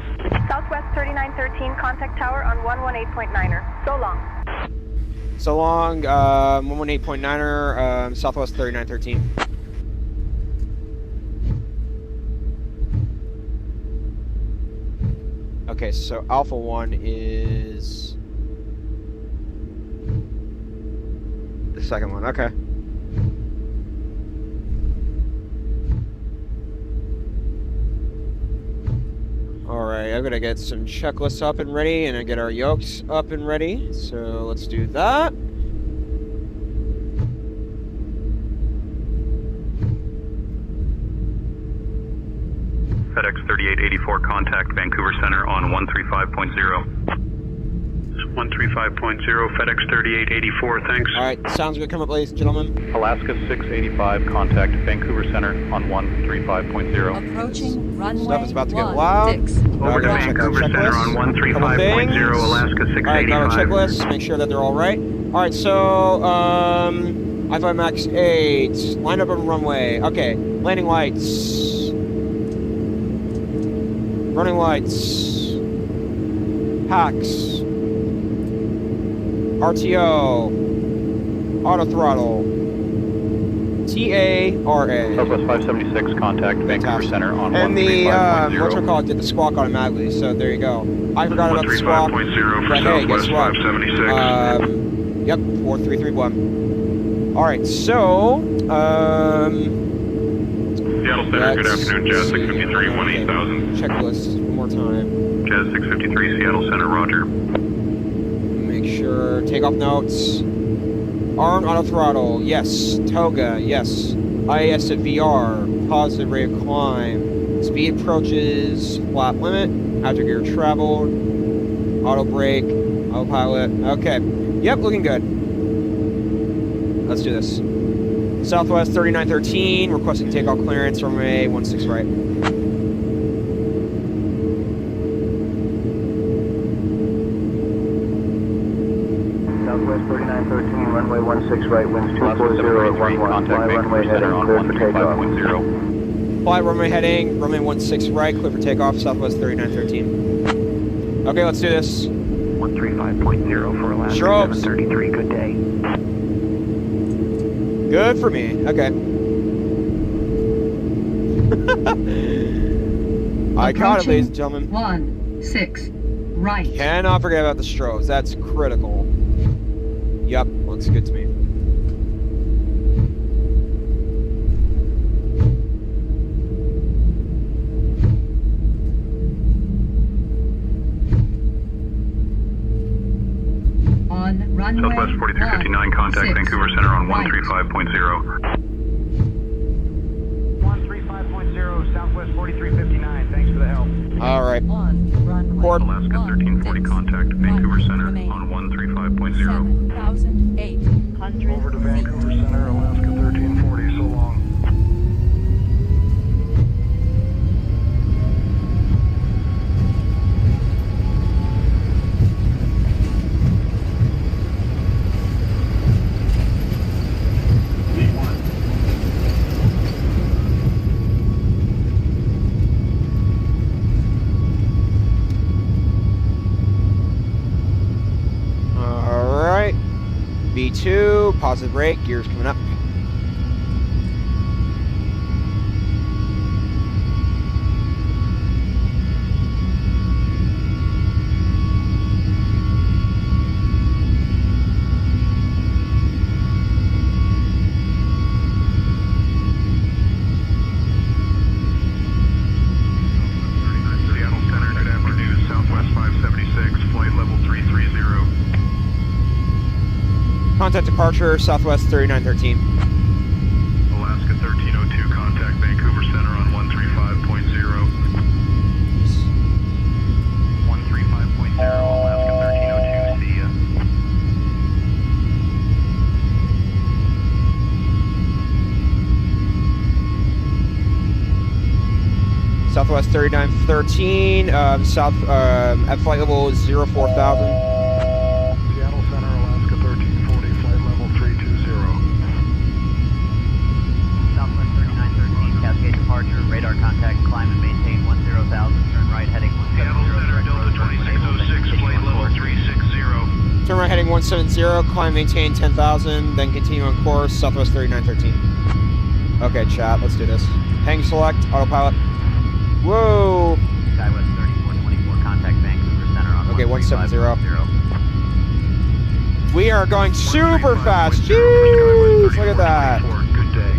Southwest 3913, contact tower on 118.9er. So long. So long, 118.9er, Southwest 3913. Okay, so Alpha 1 is the second one. Okay. Alright, I'm gonna get some checklists up and ready and get our yokes up and ready. So let's do that. FedEx 3884, contact Vancouver Center on 135.0. 135.0, FedEx 3884, thanks. Alright, sounds good. Come up, ladies and gentlemen. Alaska 685, contact Vancouver Center on 135.0. Approaching runway Stuff is about to get loud. Over to Vancouver Center on 135.0, Alaska Alright, got our 685. checklists. Make sure that they're all right. Alright, so, iFLY Max 8. Line up on runway. Okay, landing lights. Running lights. Packs. RTO. Auto throttle. TARA. Southwest 576, contact Vancouver Center on And the, 135.0. whatchamacallit did the squawk automatically, so there you go. I forgot about the squawk. 135.0 for But hey, guess Southwest what? 576. Yep, 4331. Alright, so, Seattle Center, good let's afternoon, Jazz see. 653, 18000. Checklist one more time. Jazz 653, Seattle Center, roger. Make sure, takeoff notes. Arm auto throttle, yes. Toga, yes. IAS at VR, positive rate of climb. Speed approaches, flap limit. After gear traveled. Auto brake. Autopilot. Okay. Yep, looking good. Let's do this. Southwest 3913, requesting takeoff clearance, runway 16 right. Southwest 3913, runway 16 right, winds 240 at 11. Fly runway heading, clear for takeoff. Fly runway heading, runway 16 right, clear for takeoff, Southwest 3913. Okay, let's do this. 135.0 for Alaska Strobes. 733, good day. Good for me. Okay. I caught it, ladies and gentlemen. 16 right. Cannot forget about the strobes. That's critical. Yep, looks good to me. On runway Southwest 4359, contact Vancouver Center on 135.0. 135.0, Southwest 4359, thanks for the help. All right. On runway Port. Alaska 1340, contact Vancouver Center on 135.0. 7,800 Over to Vancouver Center, Alaska 1340, so long. All right. V2, positive brake, gears coming up. Seattle Center, good afternoon. Southwest 576, flight level 330. Contact departure, Southwest 3913. Alaska 1302, contact Vancouver Center on 135.0. 135.0, Alaska 1302, see ya. Southwest 3913, at flight level 04000. Seattle Center, Alaska 1340, flight level 320. Southwest 3913, Cascade departure, radar contact, climb and maintain 10,000, turn right heading 170. Seattle Center, Delta 2606, flight level 360. Turn right heading 170, climb, maintain 10,000, then continue on course, Southwest 3913. Okay, chat, let's do this. Hang select, autopilot. Whoa! Skywest 3424, contact Vancouver Center on Okay, 170. 135.0. We are going super fast. Jeez, look at that. Good day.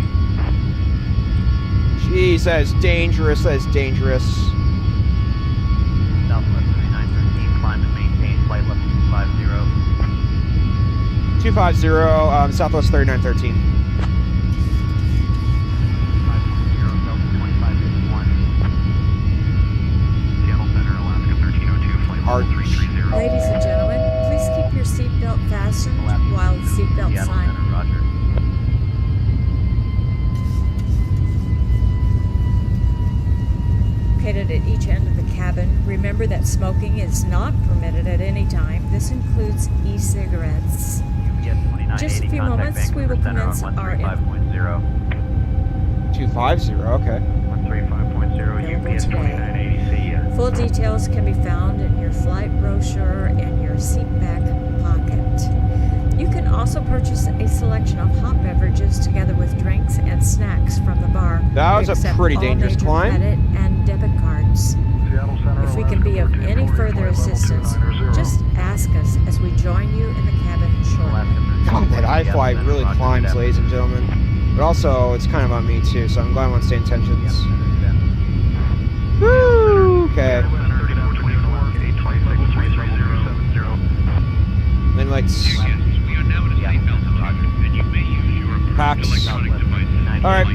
Jeez, that is dangerous. That is dangerous. Southwest 3913, climb and maintain flight level 250. 250, Southwest 3913. 540, Delta 2551. Seattle Center, Alaska 1302, flight level 330. Ladies and gentlemen, please keep your seatbelt fastened while the seatbelt Seattle sign. Center, roger. Located at each end of the cabin, remember that smoking is not permitted at any time. This includes e-cigarettes. Just a few moments, we will commence our 135.0. 250, okay. 135.0, UPS 2980, see ya. Full details can be found in your flight brochure and your seat back pocket. You can also purchase a selection of hot beverages together with drinks and snacks from the bar. That was a Accept pretty all dangerous major climb. Credit and debit cards. Seattle Center, If we can be of any further assistance, just ask us as we join you in the cabin shortly. God, that iFLY really climbs, ladies and gentlemen. But also, it's kind of on me too, so I'm glad I'm on SayIntentions. Woo! Okay. Then let's We are now at a safe altitude, and you may use your Packs. electronic devices. Alright,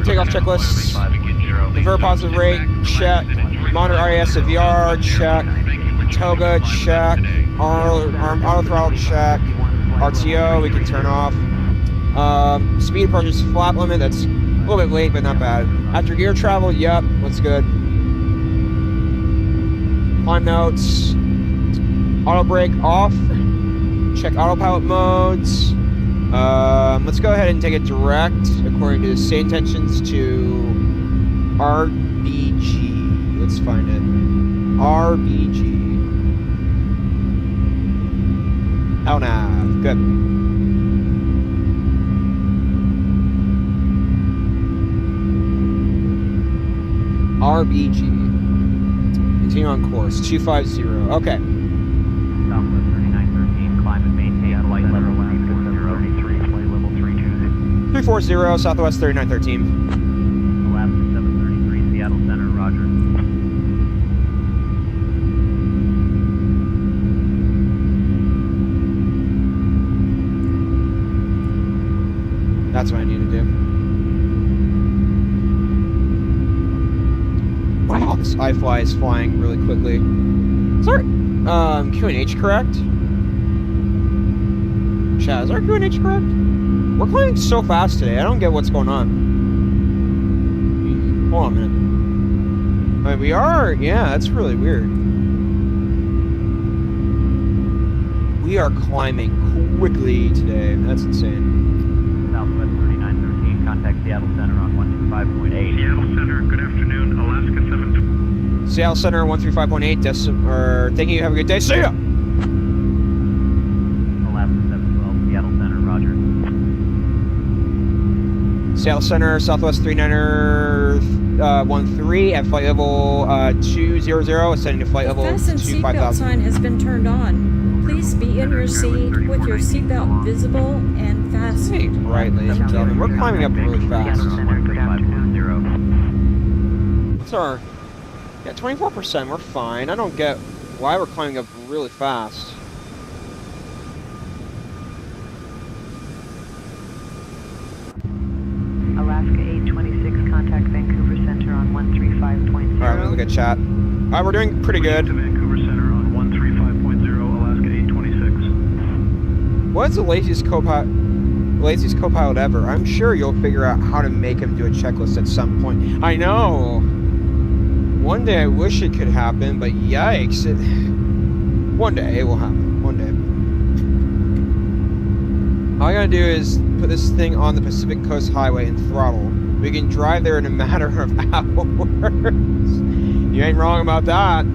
takeoff checklist. Convert positive rate, check. Monitor RAS of VR, check. Toga, check. auto throttle check. RTO, we can turn off. Speed approaches flap limit. That's a little bit late, but not bad. After gear travel, yep, looks good. Climb notes. Auto brake off. Check autopilot modes. Let's go ahead and take it direct according to SayIntentions to RBG. Let's find it. RBG. LNAV. Good. RBG. Continue on course. 250. Okay. Southwest 3913, climb and maintain flight level 340. Flight level 320. 340, Southwest 3913. Alaska 733, Seattle Center, roger. That's what I need to do. Wow, this iFLY is flying really quickly. Sorry. QNH correct? Chat, is our QNH correct? We're climbing so fast today, I don't get what's going on. Hold on a minute. I mean, we are, yeah, that's really weird. We are climbing quickly today. That's insane. Southwest 3913, contact Seattle Center on 125.8. Seattle Center, good afternoon. Alaska 7. Seattle Center 135.8. Thank you. Have a good day. See ya. Alaska 712, Seattle Center, roger. Seattle Center, Southwest 3913 at flight level 200, ascending to flight level Fasten 25,000. seatbelt sign has been turned on. Please be in your seat with your seatbelt visible and fastened. Right, ladies and gentlemen, we're climbing up really fast. Seattle Center, good afternoon. What's our... Yeah, 24%, we're fine. I don't get why we're climbing up really fast. Alaska 826, contact Vancouver Center on 135.0. Alright, let's look at chat. Alright, we're doing pretty good. To Vancouver Center on 135.0, Alaska 826. What's the laziest co-pilot ever? I'm sure you'll figure out how to make him do a checklist at some point. I know! One day I wish it could happen, but yikes. One day it will happen. One day. All I gotta do is put this thing on the Pacific Coast Highway and throttle. We can drive there in a matter of hours. You ain't wrong about that.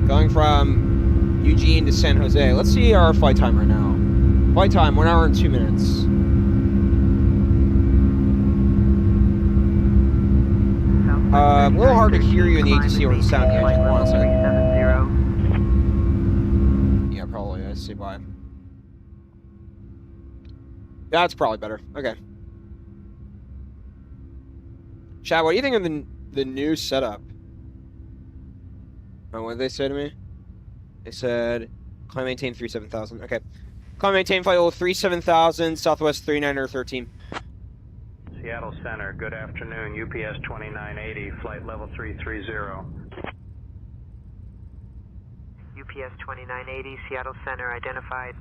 Going from Eugene to San Jose. Let's see our flight time right now. Flight time, 1 hour and 2 minutes. A little hard to hear you in the ATC over the sound here. Hold on a second. Yeah, probably. I see why. That's probably better. Okay. Chad, what do you think of the new setup? Oh, what did they say to me? They said, climb maintain 37,000. Okay. Climb maintain flight level 37,000, Southwest 3913. Seattle Center, good afternoon. UPS 2980, flight level 330. UPS 2980, Seattle Center, identified.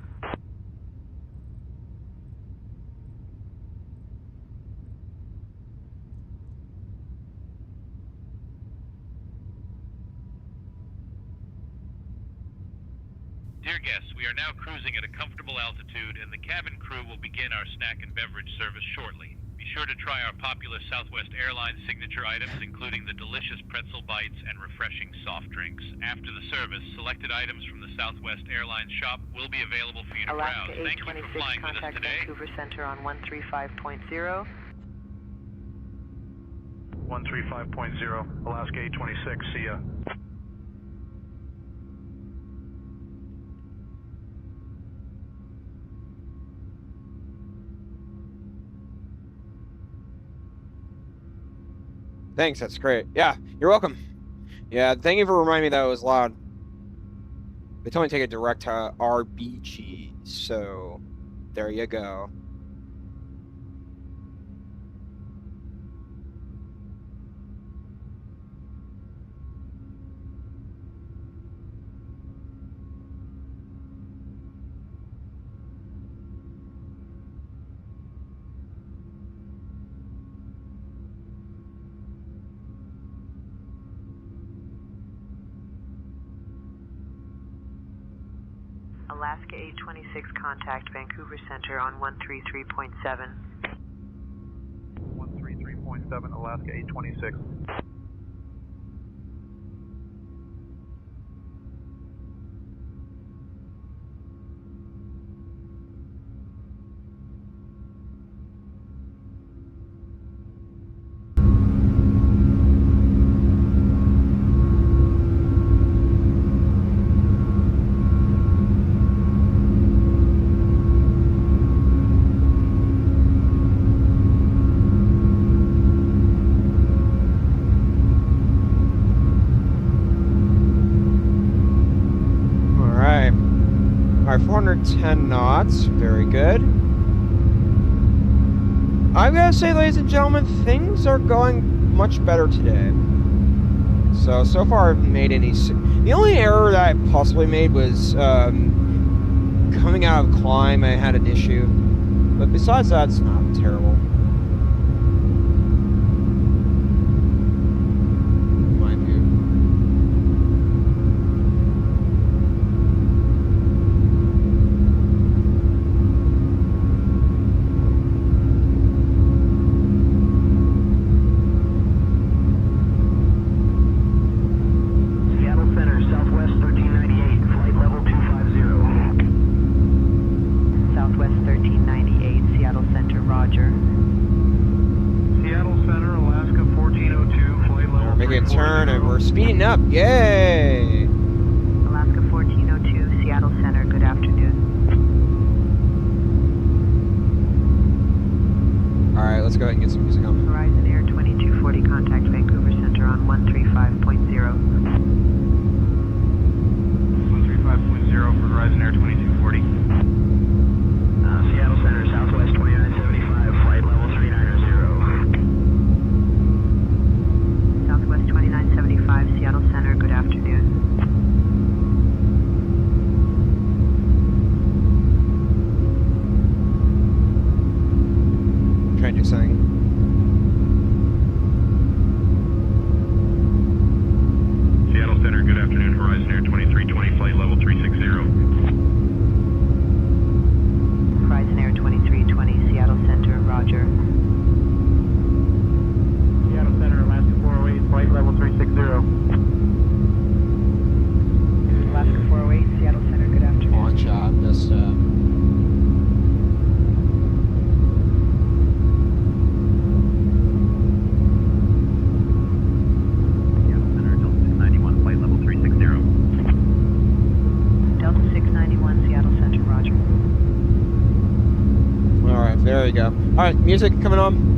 Dear guests, we are now cruising at a comfortable altitude, and the cabin crew will begin our snack and beverage service shortly. Be sure to try our popular Southwest Airlines signature items, including the delicious pretzel bites and refreshing soft drinks. After the service, selected items from the Southwest Airlines shop will be available for you to Alaska browse. Thank you for 826, flying with us contact today. Vancouver Center on 135.0. 135.0, Alaska 826, see ya. Thanks, that's great. Yeah, you're welcome. Yeah, thank you for reminding me that it was loud. They told me to take it direct to RBG, so there you go. Alaska 826, contact Vancouver Center on 133.7. 133.7, Alaska 826. All right, 410 knots. Very good. I'm gonna say, ladies and gentlemen, things are going much better today. So far I haven't made any... The only error that I possibly made was coming out of climb. I had an issue. But besides that, it's not terrible. Speeding up, yay! Alaska 1402, Seattle Center, good afternoon. Alright, let's go ahead and get some music on. Horizon Air 2240, contact Vancouver Center on 135.0. 135.0 for Horizon Air 2240. Seattle Center, Southwest 2975, flight level 390. Southwest 2975, Seattle Center, good afternoon. Trying to do something. Seattle Center, good afternoon. Horizon Air 2320, flight level 360. Horizon Air 2320, Seattle Center, roger. Seattle Center, Alaska 408, flight level 360. Alaska 408, Seattle Center, good afternoon. On job, just Seattle Center, Delta 691, flight level 360. Delta 691, Seattle Center, roger. Alright, there you go. Alright, music coming on.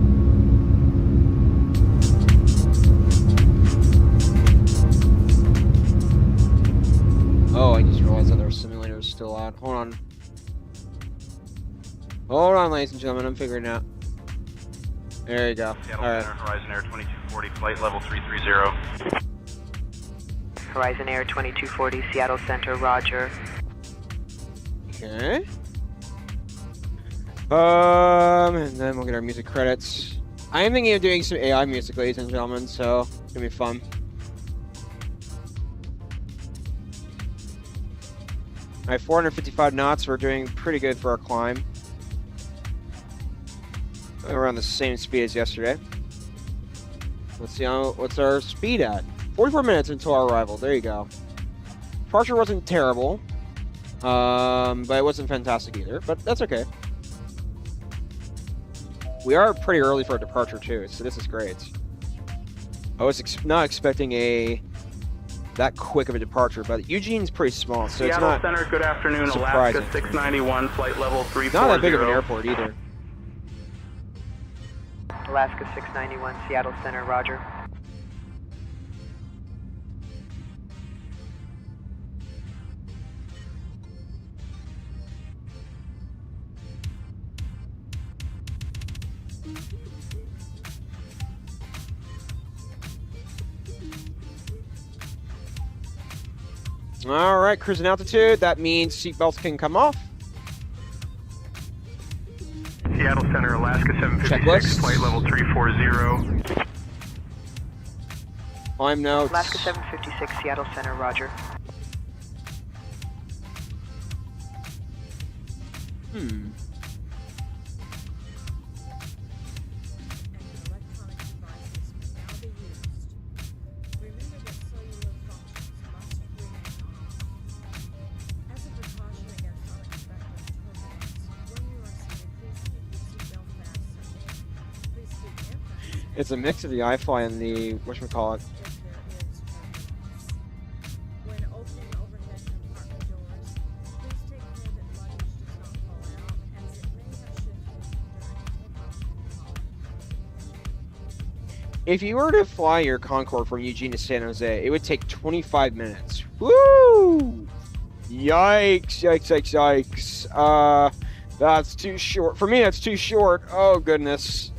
Oh, I just realized that our simulator is still out. Hold on. Hold on, ladies and gentlemen. I'm figuring it out. There you go. Seattle Alright. Center, Horizon Air 2240, flight level 330. Horizon Air 2240, Seattle Center, roger. Okay. And then we'll get our music credits. I am thinking of doing some AI music, ladies and gentlemen, so it's gonna be fun. Alright, 455 knots. We're doing pretty good for our climb. We're on the same speed as yesterday. Let's see what's our speed at. 44 minutes until our arrival. There you go. Departure wasn't terrible, but it wasn't fantastic either. But that's okay. We are pretty early for a departure too, so this is great. I was not expecting that quick of a departure, but Eugene's pretty small, so Seattle it's not Center, good afternoon. surprising. Alaska 691, flight level 340. Not that big of an airport either. Alaska 691, Seattle Center, roger. All right, cruising altitude. That means seatbelts can come off. Seattle Center, Alaska 756, Checklist. flight level 340. Climb notes. Alaska 756, Seattle Center, roger. and electronic devices may now be used. Remember that cellular functions must remain on. As a precaution against unexpected turbulence, when you are seated, please keep your seatbelt fastened. Please keep air fastened. It's a mix of the iFLY and the whatchamacallit. If there is turbulence. When opening overhead compartment doors, please take care that luggage does not fall out, as it may have shifted during takeoff and falling. If you were to fly your Concorde from Eugene to San Jose, it would take 25 minutes. Woo! Yikes, yikes, yikes, yikes. That's too short. For me, that's too short. Oh, goodness.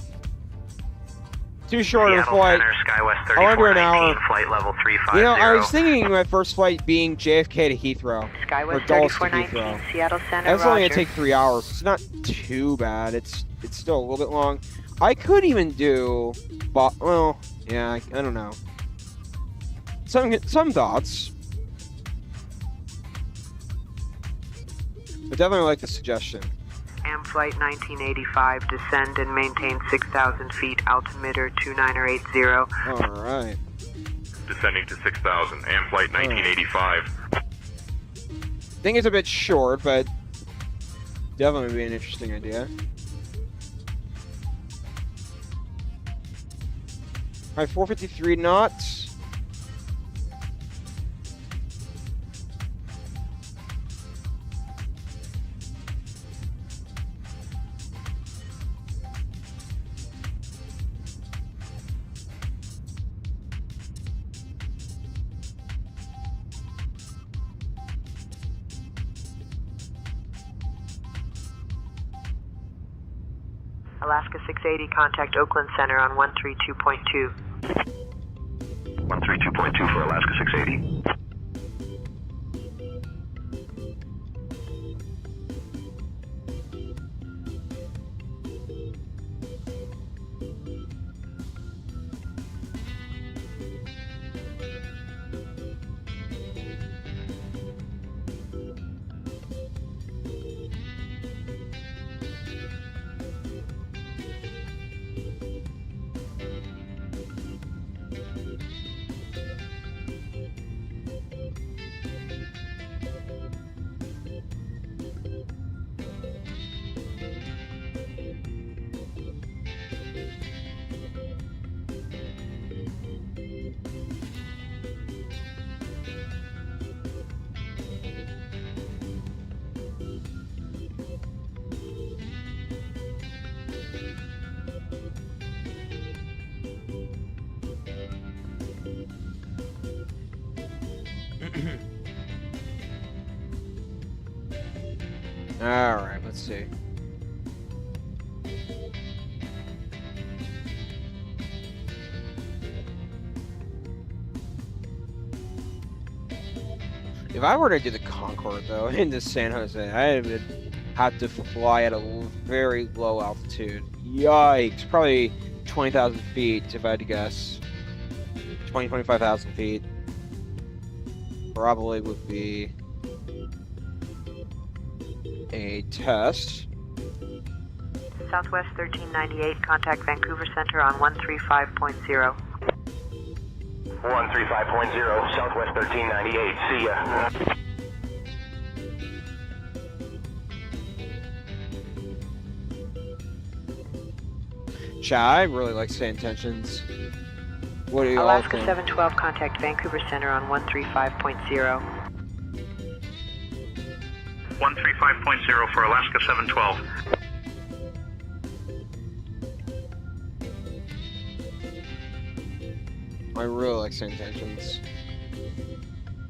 Too short of a Seattle flight. Center, SkyWest I want to do an 3419, hour. flight level 350. You know, I was thinking my first flight being JFK to Heathrow. SkyWest Or Dulles to 3419, Heathrow. Seattle Center, That's only roger. gonna take 3 hours. It's not too bad. It's still a little bit long. I could even do, well, yeah, I don't know. Some thoughts, but definitely like the suggestion. Flight 1985, descend and maintain 6,000 feet, altimeter 2980. All right. Descending to 6,000, Flight 1985. I think it's a bit short, but definitely would be an interesting idea. All right, 453 knots. Alaska 680, contact Oakland Center on 132.2. 132.2 for Alaska 680. All right, let's see. If I were to do the Concorde, though, into San Jose, I would have to fly at a very low altitude. Yikes. Probably 20,000 feet, if I had to guess. 20, 25,000 feet. Probably would be a test. Southwest 1398, contact Vancouver Center on 135.0. 135.0, Southwest 1398, see ya. Chat, I really like SayIntentions. What do you all Alaska think? 712, contact Vancouver Center on 135.0. 135.0 for Alaska 712. I really like SayIntentions.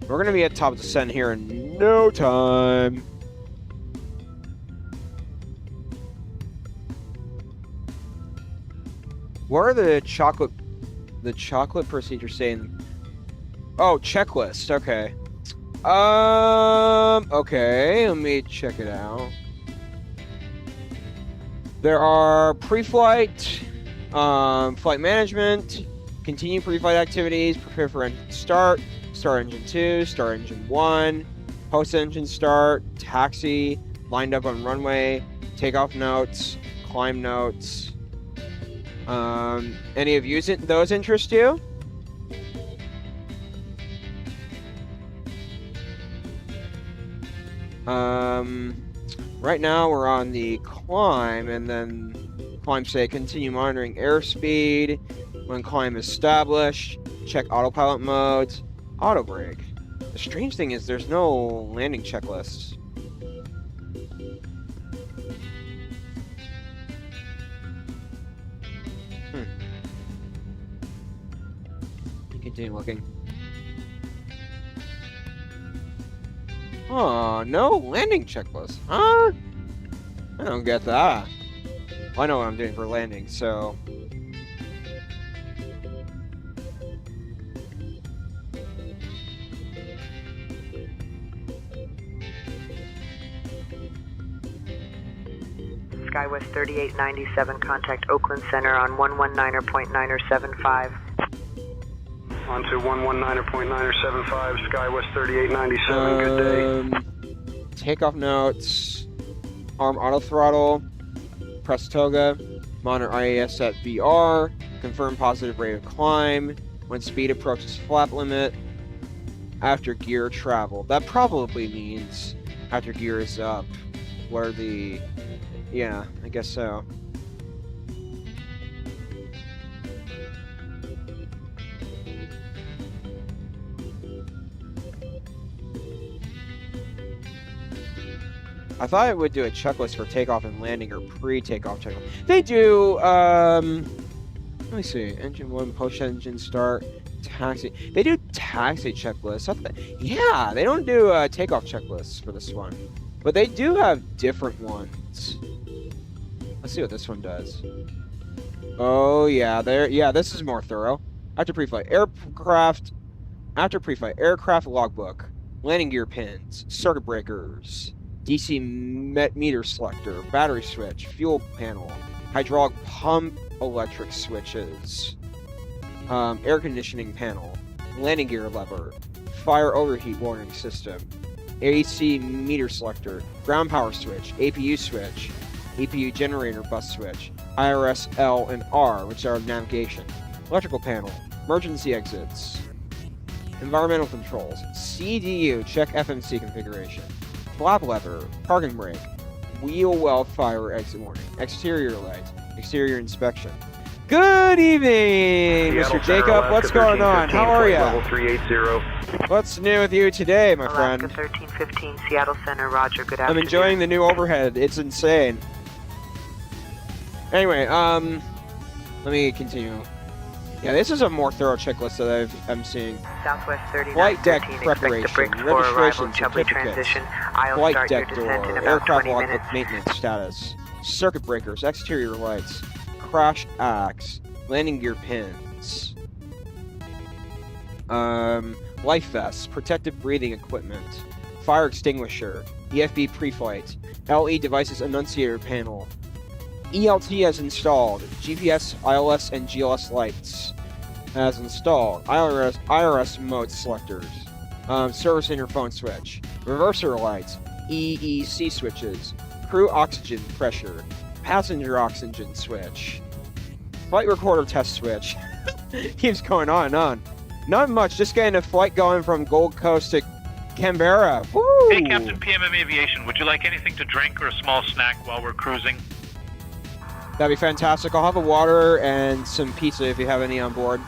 We're gonna be at top descent here in no time. What are the chocolate procedures saying? Oh, checklist. Okay. Okay. Let me check it out. There are pre-flight, flight management, continue pre-flight activities, prepare for engine start, start engine 2, start engine 1, post engine start, taxi, lined up on runway, takeoff notes, climb notes. Any of those interest you? Right now we're on the climb, and then climb say continue monitoring airspeed. When climb established, check autopilot modes, auto brake. The strange thing is there's no landing checklists. Continue looking. Oh, no landing checklist. Huh? I don't get that. Well, I know what I'm doing for landing, so... SkyWest 3897, contact Oakland Center on 119.975. On to 119.975, SkyWest 3897, good day. Takeoff notes, arm auto throttle, press toga, monitor IAS at VR, confirm positive rate of climb, when speed approaches flap limit, after gear travel. That probably means after gear is up, where the... Yeah, I guess so. I thought it would do a checklist for takeoff and landing or pre-takeoff checklist. They do, let me see. Engine 1, post-engine start, taxi. They do taxi checklists. Yeah, they don't do takeoff checklists for this one. But they do have different ones. Let's see what this one does. Oh, yeah, this is more thorough. After pre-flight aircraft logbook, landing gear pins, circuit breakers, DC meter selector, battery switch, fuel panel, hydraulic pump electric switches, air conditioning panel, landing gear lever, fire overheat warning system, AC meter selector, ground power switch, APU switch, APU generator bus switch, IRS L and R, which are navigation, electrical panel, emergency exits, environmental controls, CDU, check FMC configuration, flap lever, parking brake, wheel well fire exit warning, exterior lights, exterior inspection. Good evening, Mr. Jacob. What's going on? How are you? Level 380. What's new with you today, my friend? Alaska 1315, Seattle Center, roger, good afternoon. I'm enjoying the new overhead. It's insane. Anyway, let me continue. Yeah, this is a more thorough checklist that I'm seeing. Southwest 3913, flight deck preparation, preparation, registration, certificates, transition. I'll flight start deck your door, descent in about aircraft 20 logbook minutes. maintenance status, circuit breakers, exterior lights, crash axe, landing gear pins, life vests, protective breathing equipment, fire extinguisher, EFB pre-flight, LE devices annunciator panel, ELT as installed, GPS, ILS, and GLS lights as installed, IRS mode selectors, service interphone switch, reverser lights, EEC switches, crew oxygen pressure, passenger oxygen switch, flight recorder test switch. Keeps going on and on. Not much, just getting a flight going from Gold Coast to Canberra. Woo! Hey, Captain PMM Aviation, would you like anything to drink or a small snack while we're cruising? That'd be fantastic. I'll have a water and some pizza if you have any on board.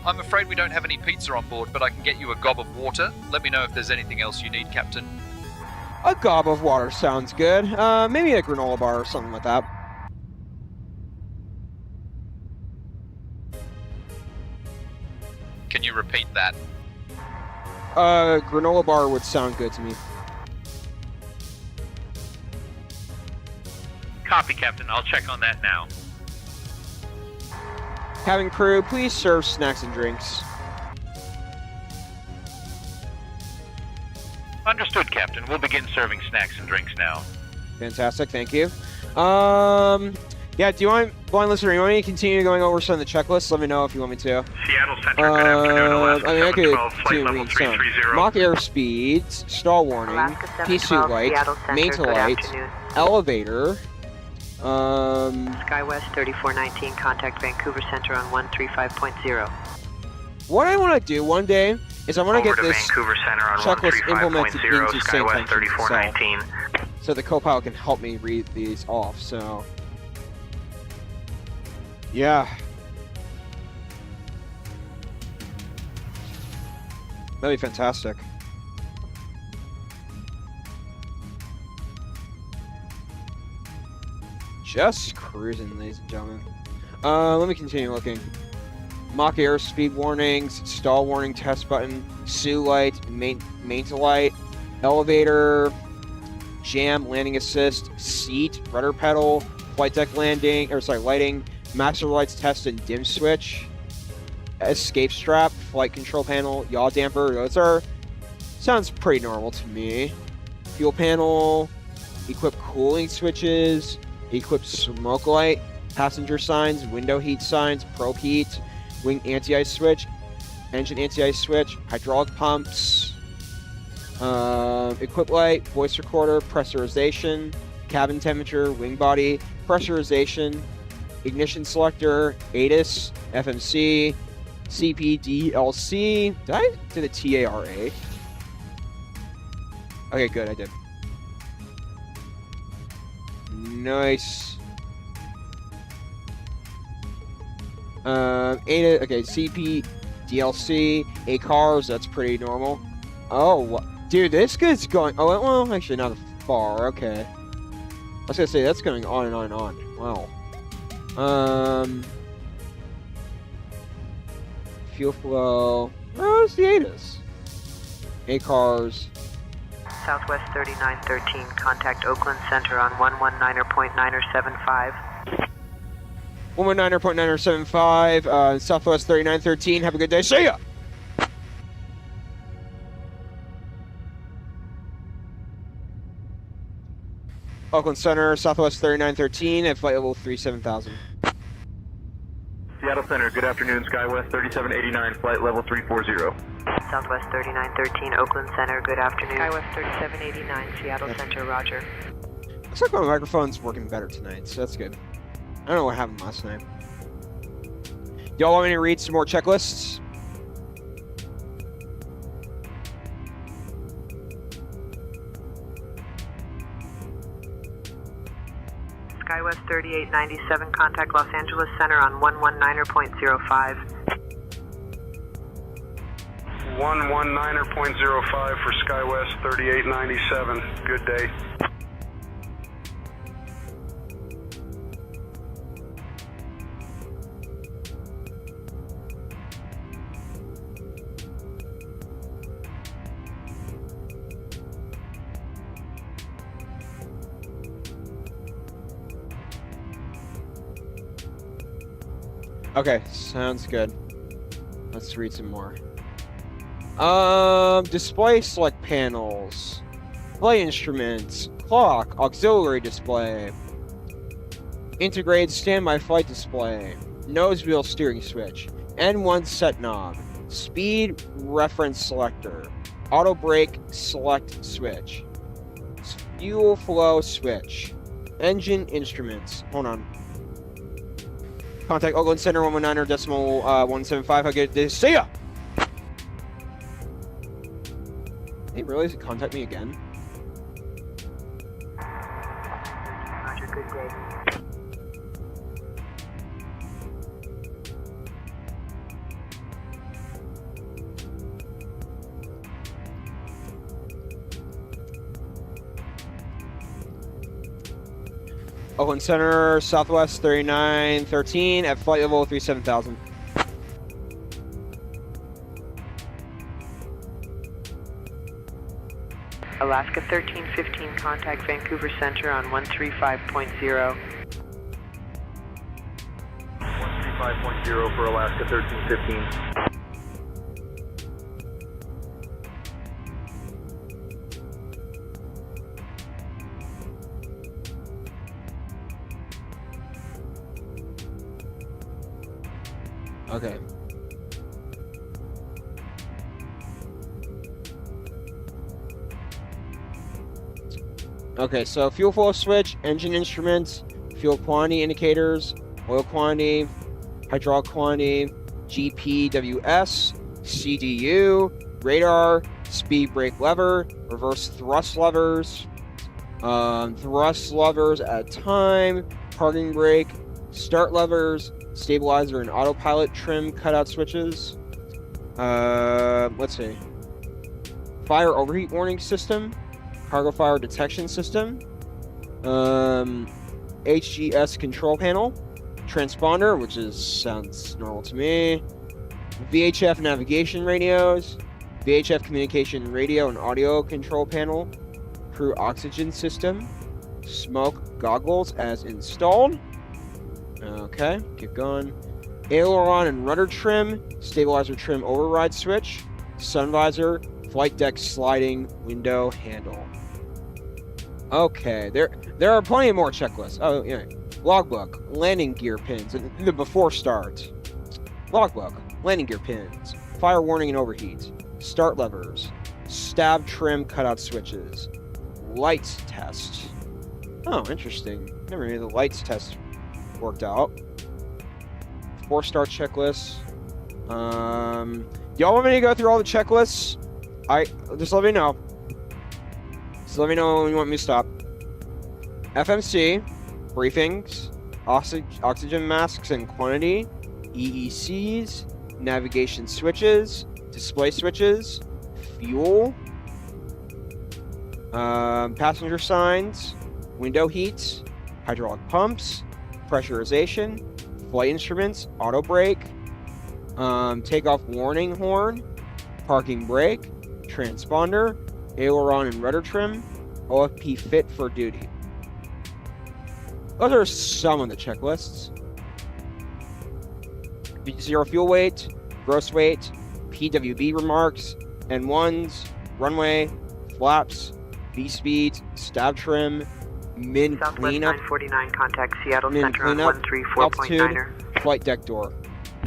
I'm afraid we don't have any pizza on board, but I can get you a gob of water. Let me know if there's anything else you need, Captain. A gob of water sounds good. Maybe a granola bar or something like that. Can you repeat that? Granola bar would sound good to me. Copy, Captain. I'll check on that now. Cabin crew, please serve snacks and drinks. Understood, Captain. We'll begin serving snacks and drinks now. Fantastic, thank you. Yeah, do you want, blind listener, you want me to continue going over some of the checklists? Let me know if you want me to. Seattle Center, good afternoon. Alaska I mean, I could 712, flight continue level reading some. 330. Mock airspeeds, stall warning, Alaska P-suit 712, light, Seattle Center, Mineta good light, afternoon. elevator, SkyWest 3419, contact Vancouver Center on 135.0. what I want to do one day is I want to get this Vancouver Center on checklist implemented 135.0, into SkyWest SayIntentions itself, 3419. so the co-pilot can help me read these off, so... Yeah. That'd be fantastic. Just cruising, ladies and gentlemen. Let me continue looking. Mock airspeed warnings, stall warning test button, SU light, Mineta light, elevator, jam, landing assist, seat, rudder pedal, flight deck landing, or sorry, lighting, master lights test and dim switch, escape strap, flight control panel, yaw damper. Those are, sounds pretty normal to me. Fuel panel, equip cooling switches, equip smoke light, passenger signs, window heat signs, probe heat, wing anti-ice switch, engine anti-ice switch, hydraulic pumps, equip light, voice recorder, pressurization, cabin temperature, wing body, pressurization, ignition selector, ATIS, FMC, CPDLC. Did I do the TARA? Okay, good, I did. Nice. ATIS, okay, CPDLC, ACARS, that's pretty normal. Oh, dude, this guy's going, oh, well, actually not far, okay. I was gonna say, that's going on and on and on. Wow. Fuel flow. Where's the ATIS? ACARS. Southwest 3913, contact Oakland Center on 119.975. 119.975, Southwest 3913. Have a good day. See ya! Oakland Center, Southwest 3913 at flight level 37000. Seattle Center, good afternoon. SkyWest 3789, flight level 340. Southwest 3913, Oakland Center, good afternoon. SkyWest 3789, Seattle Center, roger. Looks like my microphone's working better tonight, so that's good. I don't know what happened last night. Y'all want me to read some more checklists? SkyWest 3897, contact Los Angeles Center on 119.05. 119.05 for SkyWest 3897. Good day. Okay, sounds good. Let's read some more. Display select panels, play instruments, clock, auxiliary display, integrated standby flight display, nose wheel steering switch, N1 set knob, speed reference selector, auto brake select switch, fuel flow switch, engine instruments. Hold on. Contact Oakland Center 119.175. How good it is. See ya! Hey, really? Does it contact me again? Roger, good day. Oakland Center, Southwest 3913 at flight level 37000. Alaska 1315, contact Vancouver Center on 135.0. 135.0 for Alaska 1315. Okay. Okay, so fuel flow switch, engine instruments, fuel quantity indicators, oil quantity, hydraulic quantity, GPWS, CDU, radar, speed brake lever, reverse thrust levers, thrust levers at a time, parking brake, start levers, stabilizer and autopilot trim cutout switches. Let's see. Fire overheat warning system, cargo fire detection system, HGS control panel, transponder, which sounds normal to me, VHF navigation radios, VHF communication radio and audio control panel, crew oxygen system, smoke goggles as installed. Okay, keep going. Aileron and rudder trim, stabilizer trim override switch, sun visor, flight deck sliding window handle. Okay, there are plenty more checklists. Oh yeah, logbook, landing gear pins, and the before start. Logbook, landing gear pins, fire warning and overheat, start levers, stab trim cutout switches, lights test. Oh, interesting. Never knew the lights test worked out. 4-star checklists. Y'all want me to go through all the checklists? Just let me know. Just let me know when you want me to stop. FMC, briefings, oxygen masks and quantity, EECs, navigation switches, display switches, fuel, passenger signs, window heats, hydraulic pumps, pressurization, flight instruments, auto brake, takeoff warning horn, parking brake, transponder, aileron and rudder trim, OFP fit for duty. Those are some of the checklists. Zero fuel weight, gross weight, PWB remarks, N1s, runway, flaps, V-speeds, stab trim, min Southwest cleanup, 949, contact Seattle min Center on cleanup, 134.9er. altitude, flight deck door.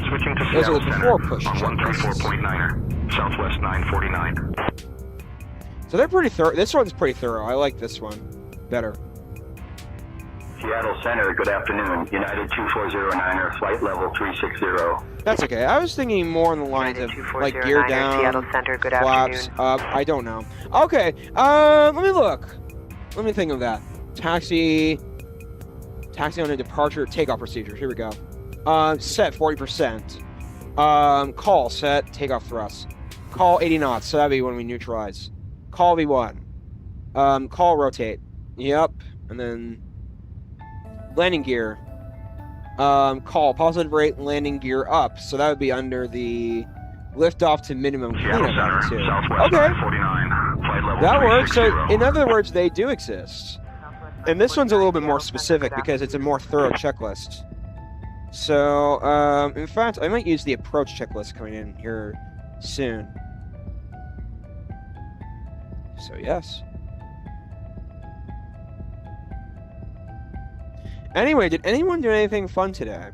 Switching to Those are Seattle the Center before push on checklists. 134.9er. Southwest 949. So they're pretty thorough. This one's pretty thorough. I like this one better. Seattle Center, good afternoon. United 2409er, flight level 360. That's okay. I was thinking more on the lines of like gear down, Seattle Center, good flaps afternoon. up. I don't know. Okay. Let me look. Let me think of that. Taxi on a departure takeoff procedure. Here we go. Set 40%. Call set takeoff thrust. Call 80 knots. So that'd be when we neutralize. Call V1. Call rotate. Yep. And then landing gear. Call positive rate landing gear up. So that would be under the lift off to minimum cleanup altitude. Okay. That works. So in other words, they do exist. And this one's a little bit more specific because it's a more thorough checklist. So, in fact, I might use the approach checklist coming in here soon. So, yes. Anyway, did anyone do anything fun today?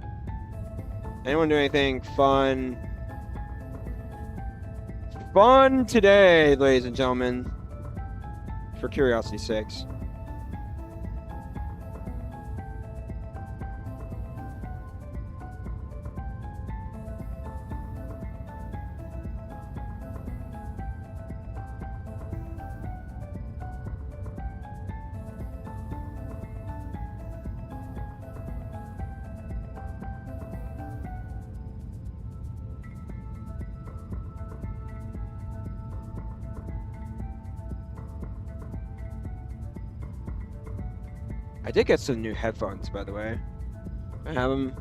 Anyone do anything fun? Fun today, ladies and gentlemen. For curiosity's sakes. I did get some new headphones, by the way. I have them.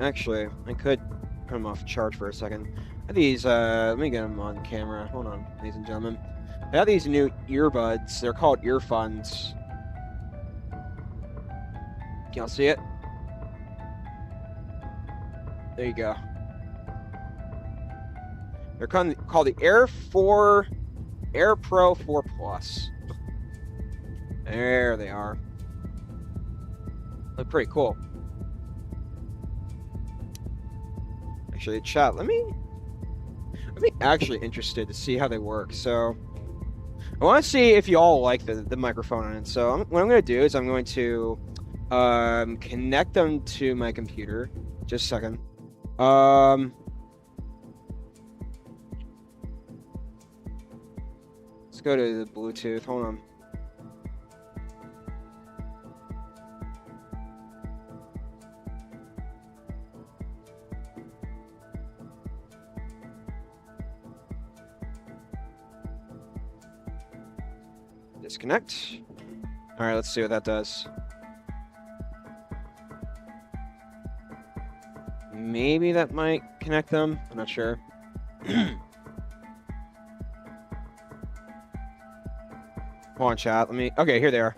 Actually, I could put them off charge for a second. I have these, let me get them on camera. Hold on, ladies and gentlemen. I have these new earbuds. They're called earphones. Can y'all see it? There you go. They're called the Air Pro 4 Plus. There they are. Look pretty cool. I actually. Chat, let me actually interested to see how they work. So I want to see if you all like the microphone on it. So what I'm going to do is I'm going to connect them to my computer. Just a second. Let's go to the Bluetooth. Hold on. Disconnect. All right, let's see what that does. Maybe that might connect them. I'm not sure. Hold on, chat. Let me. Okay, here they are.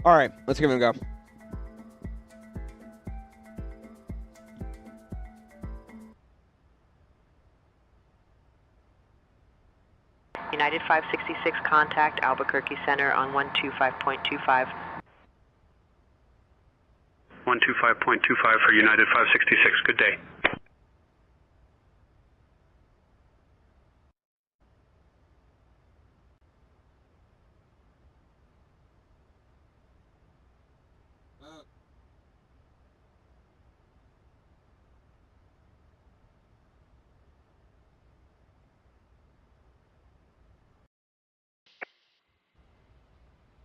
All right, let's give it a go. United 566, contact Albuquerque Center on 125.25. 125.25 for United 566. Good day.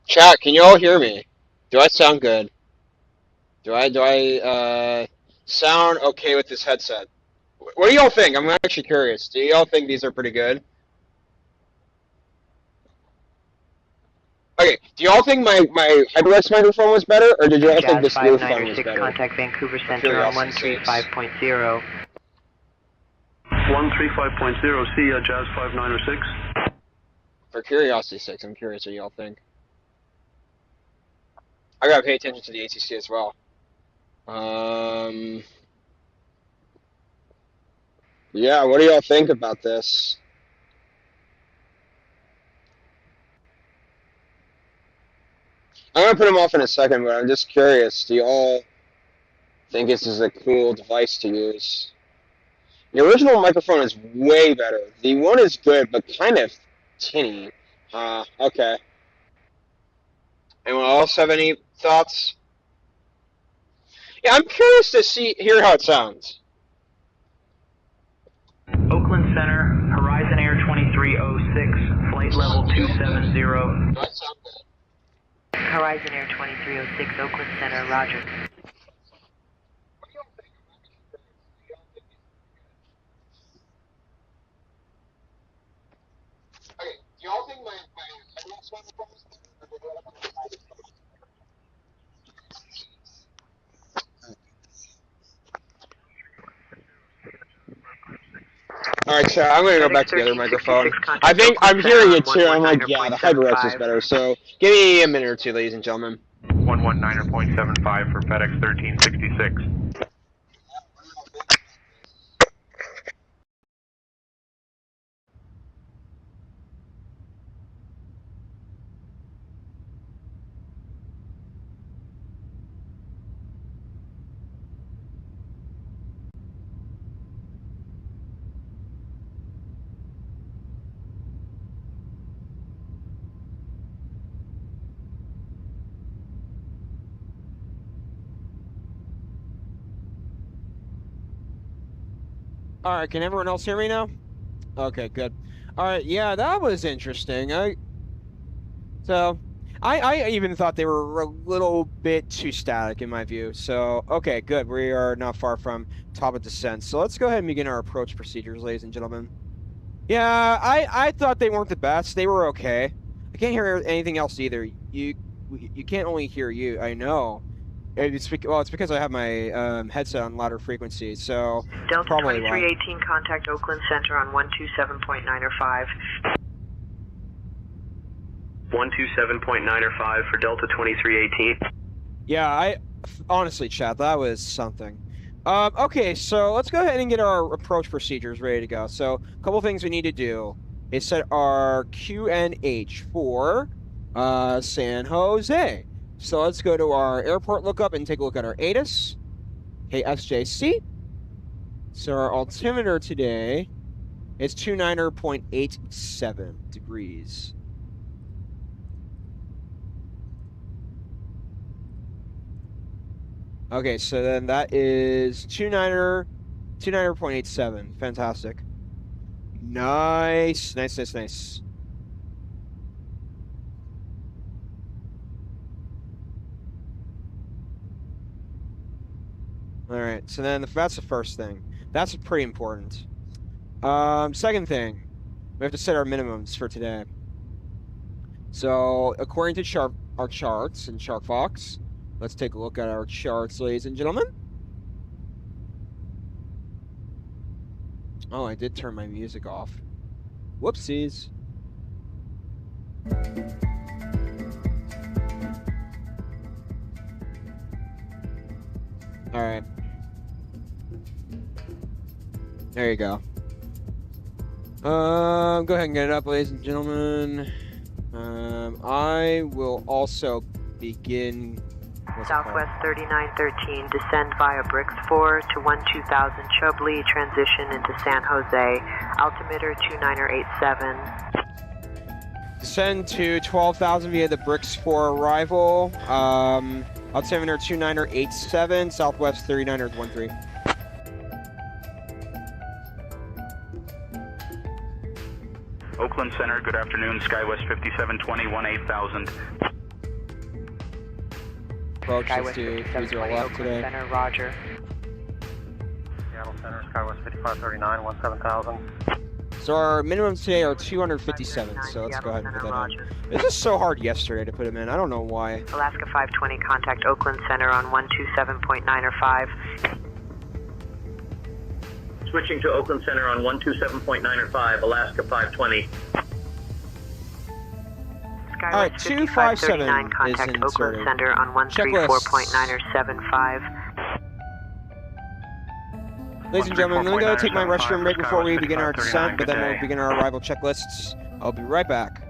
Chat, can you all hear me? Do I sound good? Do I sound okay with this headset? What do y'all think? I'm actually curious. Do y'all think these are pretty good? Okay, do y'all think my HyperX microphone was better, or did y'all think this new phone was better? Contact Vancouver Center on 135.0. 135.0, see Jazz 5906. For curiosity's sake, I'm curious what y'all think. I gotta pay attention to the ATC as well. Yeah, what do y'all think about this? I'm gonna put him off in a second, but I'm just curious. Do y'all think this is a cool device to use? The original microphone is way better. The one is good, but kind of tinny. Okay. Anyone else have any thoughts? Yeah, I'm curious to hear how it sounds. Oakland Center, Horizon Air 2306, flight level 270. Horizon Air 2306, Oakland Center, roger. Okay, do y'all think my Alright, so I'm going to go back to the other microphone. I think I'm hearing it too. I'm like, yeah, the HyperX is better. So give me a minute or two, ladies and gentlemen. 119.75 for FedEx 1366. Alright, can everyone else hear me now? Okay, good. Alright, yeah, that was interesting. I even thought they were a little bit too static in my view. So, okay, good. We are not far from top of descent. So let's go ahead and begin our approach procedures, ladies and gentlemen. Yeah, I thought they weren't the best. They were okay. I can't hear anything else either. You can't only hear you. I know. It's because I have my headset on louder frequency, so Delta probably 2318, contact Oakland Center on 127.905. 127.905 for Delta 2318. Yeah, honestly, chat, that was something. Okay, so let's go ahead and get our approach procedures ready to go. So, a couple things we need to do is set our QNH for San Jose. So let's go to our airport lookup and take a look at our ATIS, KSJC, So our altimeter today is 29.87 degrees. Okay, so then that is 29.87. Fantastic. Nice. All right, so then that's the first thing. That's pretty important. Second thing, we have to set our minimums for today. So according to our charts in SharkFox, let's take a look at our charts, ladies and gentlemen. Oh, I did turn my music off. Whoopsies. All right. There you go. Go ahead and get it up, ladies and gentlemen. I will also begin. Southwest 3913, descend via Bricks 4 to 12000 Chubb-Lee, transition into San Jose, altimeter 2987. Descend to 12,000 via the Bricks 4 arrival. Altimeter 2987, Southwest 3913. Oakland Center, good afternoon. SkyWest 5720, 18,000. Approach SkyWest to 5720, left Oakland today. Center, roger. Seattle Center, SkyWest 5539, 17,000. So our minimums today are 257, so let's go ahead and put that in. This is so hard yesterday to put them in. I don't know why. Alaska 520, contact Oakland Center on 127.9 or 5. Switching to Oakland Center on 127.9 or 5, Alaska 520. SkyWest All right, 257 contact is Oakland inserted. Center on 134.9 or 75. Ladies and gentlemen, I'm going to go take my restroom break before we begin our descent, but then we'll begin our arrival checklists. I'll be right back.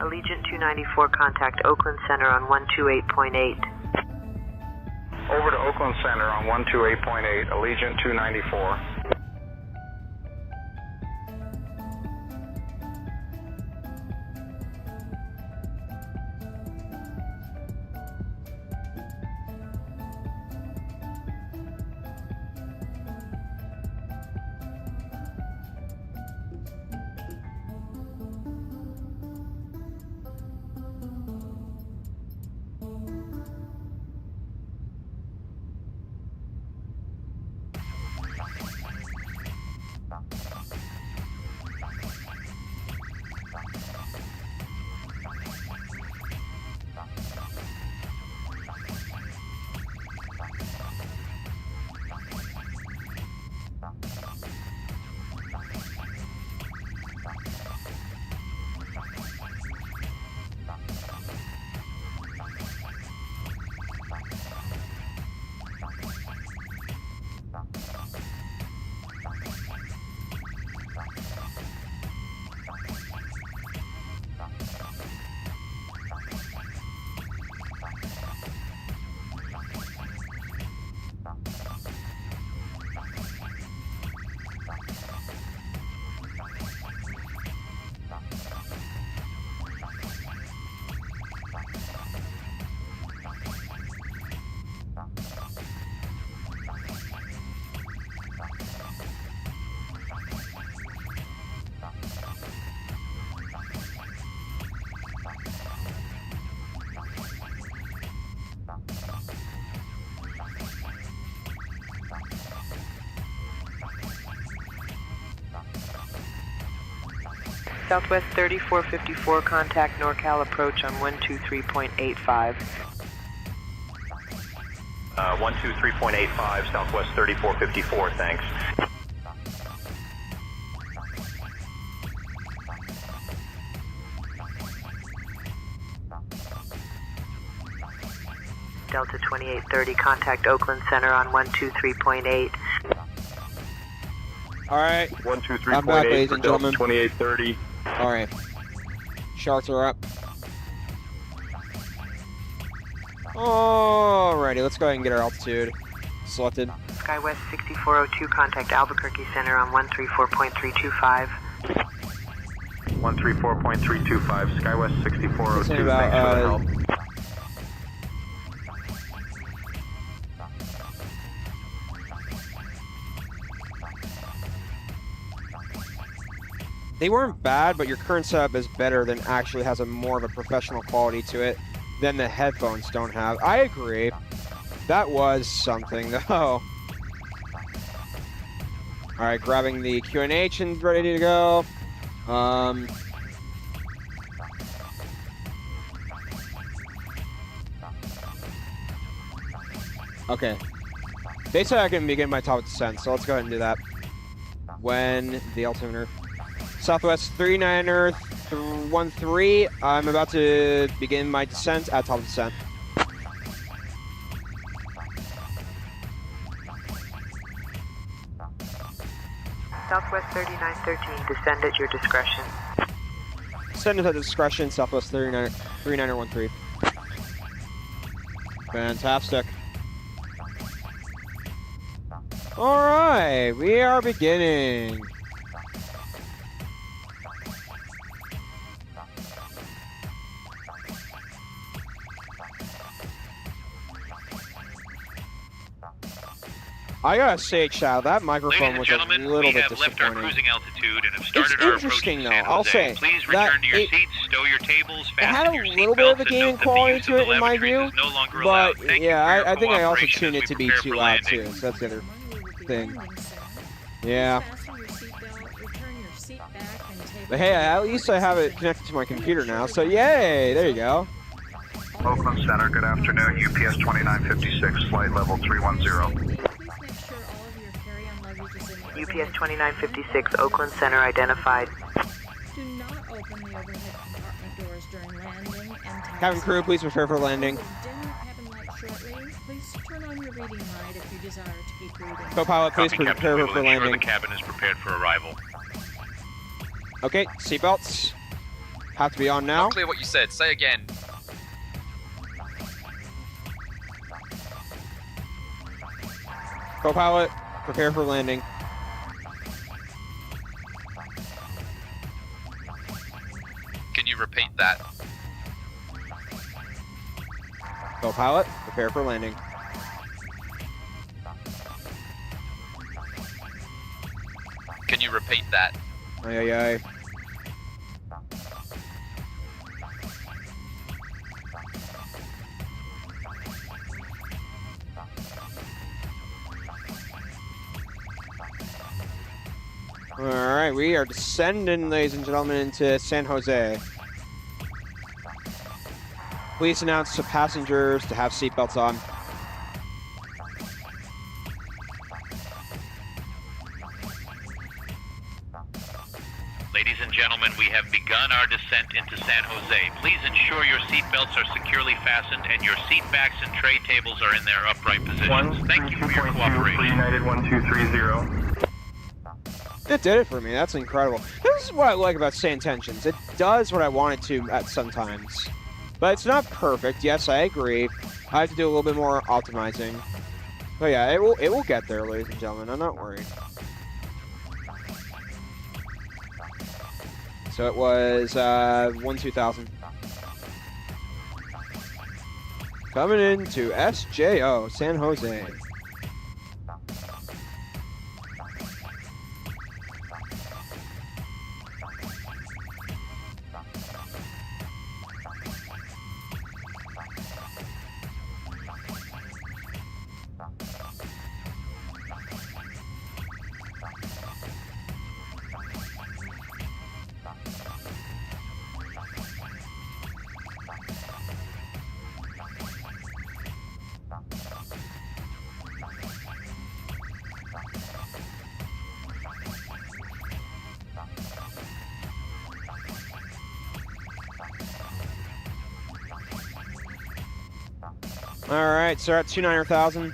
Allegiant 294, contact Oakland Center on 128.8. Over to Oakland Center on 128.8, Allegiant 294. Southwest 3454, contact NorCal approach on 123.85. 123.85, Southwest 3454, thanks. Delta 2830, contact Oakland Center on 123.8. All right. 123.8 I'm back, ladies for and Delta gentlemen. 2830. All right. Charts are up. Alrighty, let's go ahead and get our altitude selected. SkyWest 6402, contact Albuquerque Center on 134.325. 134.325, SkyWest 6402, Saying about, thanks for the help. They weren't bad, but your current setup is better than actually has a more of a professional quality to it than the headphones don't have. I agree. That was something, though. Alright, grabbing the QNH and ready to go. Okay. They said I can begin my top descent, so let's go ahead and do that. When the altimeter. Southwest 39er 13, I'm about to begin my descent at top of descent. Southwest 3913, descend at your discretion. Descend at discretion, Southwest 39er 13. Fantastic. Alright, we are beginning. I gotta say, Chow, that microphone was a little bit disappointing. We have left our cruising altitude and have started our approach to interesting, though. San I'll Jose. say Please that return to your seats, stow your tables, it had fasten a your little bit of a seatbelts, and gaming note that the quality use to of it, the in my lavatories view. is no longer But allowed. Thank you yeah, for your I think I also cooperation tuned as it to we be prepare too for loud too. landing. So that's the other thing. Landing, sir. Yeah. Fasten your seatbelt, return your seat back, and table But hey, at least I have it connected to my computer now. So yay! There you go. Oakland Center, good afternoon. UPS 2956, flight level 310. UPS 2956, Oakland Center identified. Do not open the overhead compartment doors during landing and taxi. Cabin crew, please prepare for landing. Dim cabin light shortly. Please turn on your reading light if you desire to keep reading. Co-pilot, please Copy, Captain. prepare We will for ensure landing. the cabin is prepared for arrival. Okay, seatbelts have to be on now. Not clear what you said. Say again. Co-pilot, prepare for landing. Can you repeat that? Co-pilot, prepare for landing. Can you repeat that? Aye, aye, aye. Alright, we are descending, ladies and gentlemen, into San Jose. Please announce to passengers to have seatbelts on. Ladies and gentlemen, we have begun our descent into San Jose. Please ensure your seatbelts are securely fastened and your seat backs and tray tables are in their upright positions. Thank you for your cooperation. United 1230. It did it for me. That's incredible. This is what I like about SayIntentions. It does what I want it to at sometimes. But it's not perfect. Yes, I agree. I have to do a little bit more optimizing. But yeah, it will get there, ladies and gentlemen. I'm not worried. So it was 1-2000. Coming into SJO, San Jose. Alright, so we're at 29,000.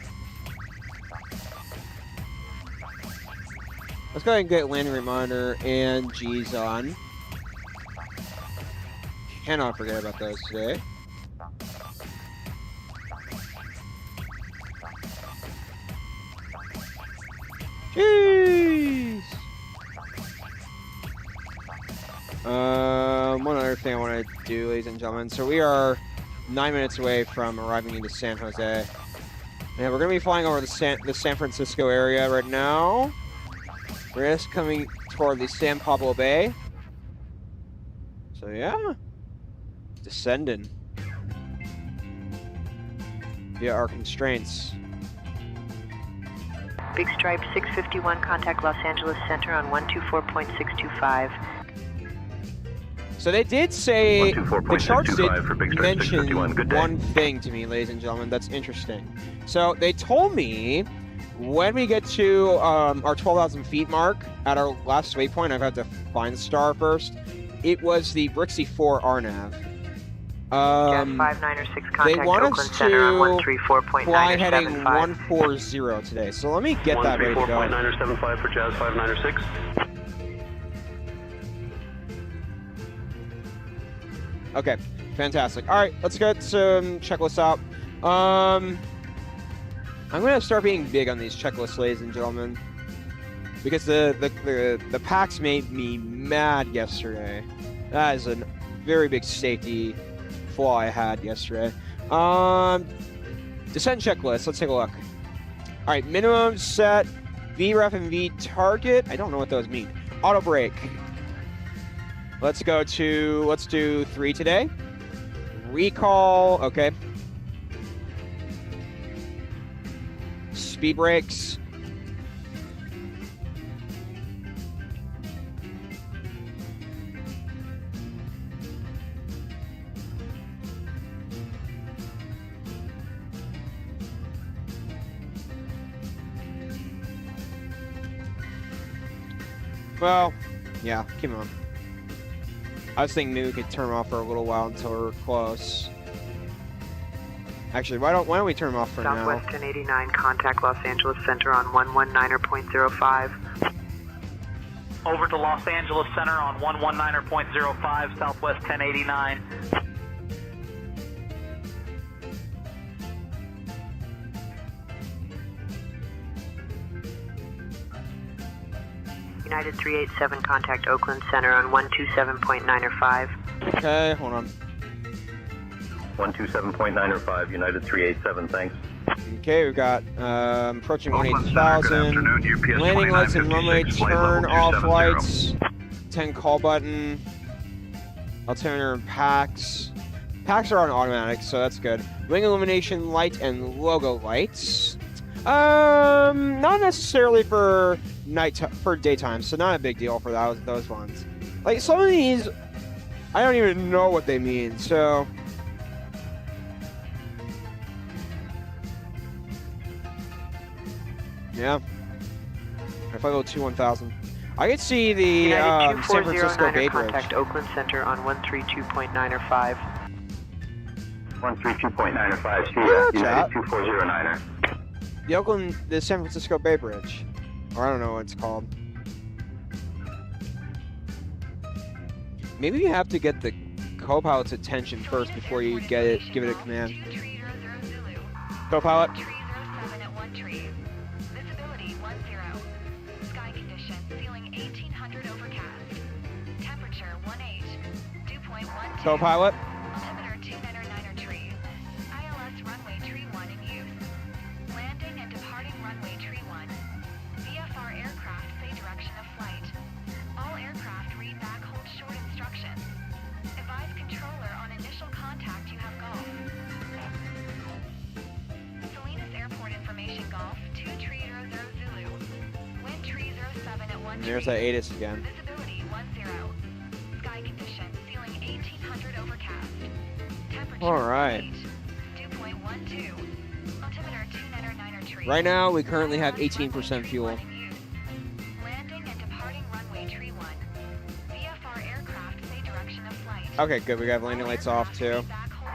Let's go ahead and get landing reminder and G's on. Cannot forget about those today. One other thing I want to do, ladies and gentlemen. So we are 9 minutes away from arriving into San Jose. Yeah, we're going to be flying over the San Francisco area right now. We're just coming toward the San Pablo Bay. So yeah, descending via our constraints. Big Stripe 651, contact Los Angeles Center on 124.625. So they did say, the charts did mention 651. one thing to me, ladies and gentlemen, that's interesting. So they told me when we get to our 12,000 feet mark at our last waypoint, I've had to find the star first, it was the Brixie 4 RNAV. Gas 596, They contact want Oakland us Center on to 134.975. fly heading 140 today. So let me get that ready to go. 134.975 for Jazz 596. Okay, fantastic. All right, let's get some checklists out. I'm gonna start being big on these checklists, ladies and gentlemen, because the packs made me mad yesterday. That is a very big safety flaw I had yesterday. Descent checklist. Let's take a look. All right, minimum set, VREF and V target. I don't know what those mean. Auto brake. Let's do 3 today. Recall, okay. Speed brakes. Well, yeah, come on. I was thinking maybe we could turn them off for a little while until we're close. Actually, why don't we turn them off for now? Southwest 1089, contact Los Angeles Center on 119.05. Over to Los Angeles Center on 119.05, Southwest 1089. United 387, contact Oakland Center on 127.905. Okay, hold on. 127.905, United 387, thanks. Okay, we've got approaching 18,000. Landing lights and runway turn off lights. 10 call button. Altimeter packs. Packs are on automatic, so that's good. Wing illumination light and logo lights. Not necessarily for daytime, so not a big deal for those ones. Like some of these, I don't even know what they mean. So. Yeah. If I go 1,000. I could see the San Francisco Bay Bridge. Contact Oakland Center on 132.905. 132.905, see ya. United 2409er. The San Francisco Bay Bridge. Or I don't know what it's called. Maybe you have to get the co-pilot's attention first before you give it a command. Co-pilot. Co-pilot. Altimeter 299 ILS runway tree 1 in use. Landing and departing runway tree 1. VFR aircraft say direction of flight. All aircraft read back hold short instructions. Advise controller on initial contact you have Golf. Salinas Airport information Golf 2300 Zulu. Wind tree 07 at 1 There's that ATIS again. Visibility 10. Sky conditions ceiling 1800 overcast. Temperature All right. 2.12. Altimeter 299 Right now, we currently have 18% fuel. Landing and departing runway tree 1. VFR aircraft say direction of flight. Okay, good. We got landing lights off too.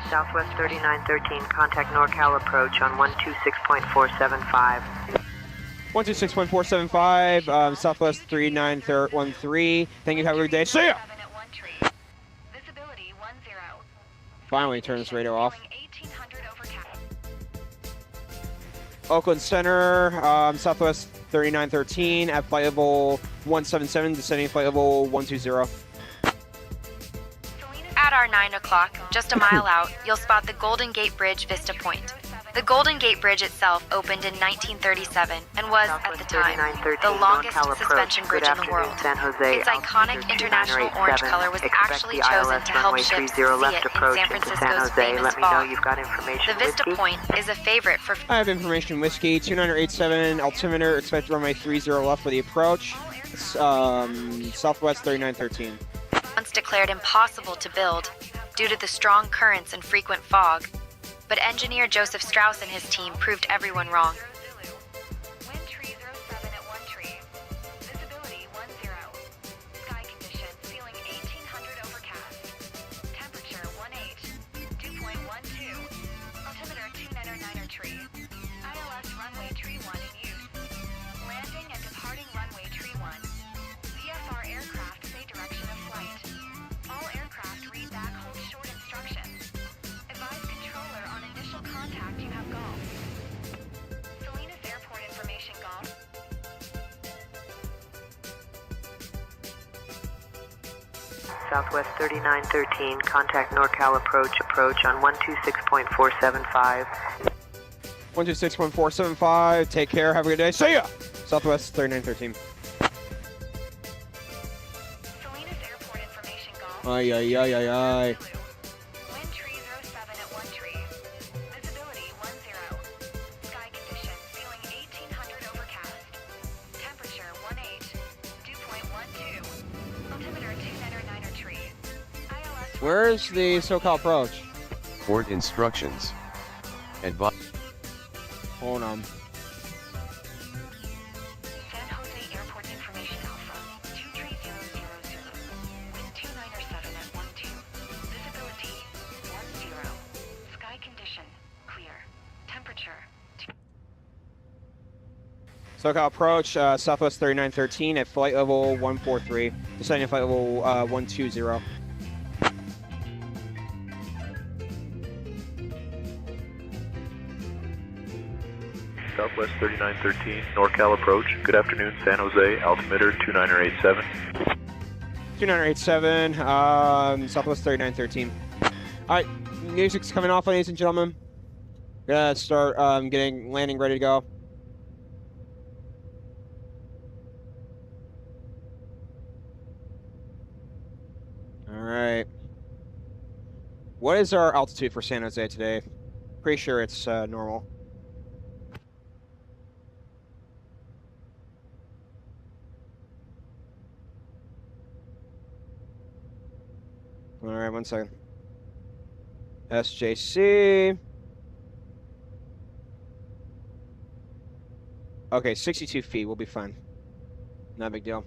Southwest 3913, contact NorCal approach on 126.475. 126.475, Southwest 3913. Thank you. Have a good day. See ya! Visibility 10. Finally, turn this radio off. Oakland Center, Southwest 3913 at flight level 177, descending flight level 120. radar 9 o'clock, just a mile out, you'll spot the Golden Gate Bridge Vista Point. The Golden Gate Bridge itself opened in 1937 and was, at the time, the longest suspension bridge in the world. Its iconic international orange color was actually chosen to help ships see it in San Francisco's famous fog. The Vista Point is a favorite for... I have information whiskey, 2987, altimeter, expect runway 30 left for the approach. Southwest 3913. Once declared impossible to build due to the strong currents and frequent fog. But engineer Joseph Strauss and his team proved everyone wrong. Wind tree 07 at 1 tree. Visibility 10. Sky conditions feeling 1800 overcast. Temperature 18. Dew point 12. Altimeter 299 tree. ILS runway tree 1 in use. Landing and departing runway tree 1. VFR aircraft say direction of flight. All aircraft read back hold short instructions. Advise controller on initial contact you have golf. Salinas Airport information golf. Southwest 3913, contact NorCal approach on 126.475. 126.475, take care, have a good day, see ya! Southwest 3913. Salinas Airport information golf. Ay, ay, ay, ay, ay. Wind tree 07 at 1 tree. Visibility 10. Sky conditions feeling 1800 overcast. Temperature 18. Dew point 12. Altimeter 299 tree. ILS. Where's the SoCal approach? Port instructions. Advise. Hold on. San Jose Airport information alpha. 23000. Wind 297 at 12. Visibility 10. Sky condition clear. Temperature. SoCal approach, Southwest 3913 at flight level 143. Descending at flight level 120. Southwest 3913, NorCal approach. Good afternoon, San Jose, altimeter 2987. 2987, Southwest 3913. Alright, music's coming off, ladies and gentlemen. Gonna start getting landing ready to go. Alright. What is our altitude for San Jose today? Pretty sure it's normal. Alright, 1 second. SJC. Okay, 62 feet, we'll be fine. Not a big deal.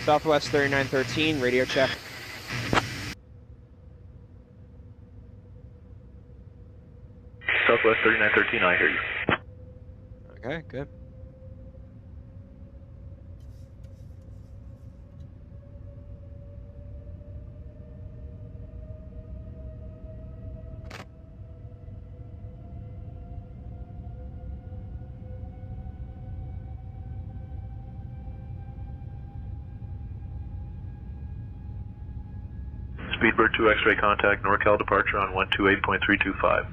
Southwest 3913, radio check. Southwest 3913, I hear you. Okay, good. Speedbird 2 X-ray contact, NorCal departure on 128.325.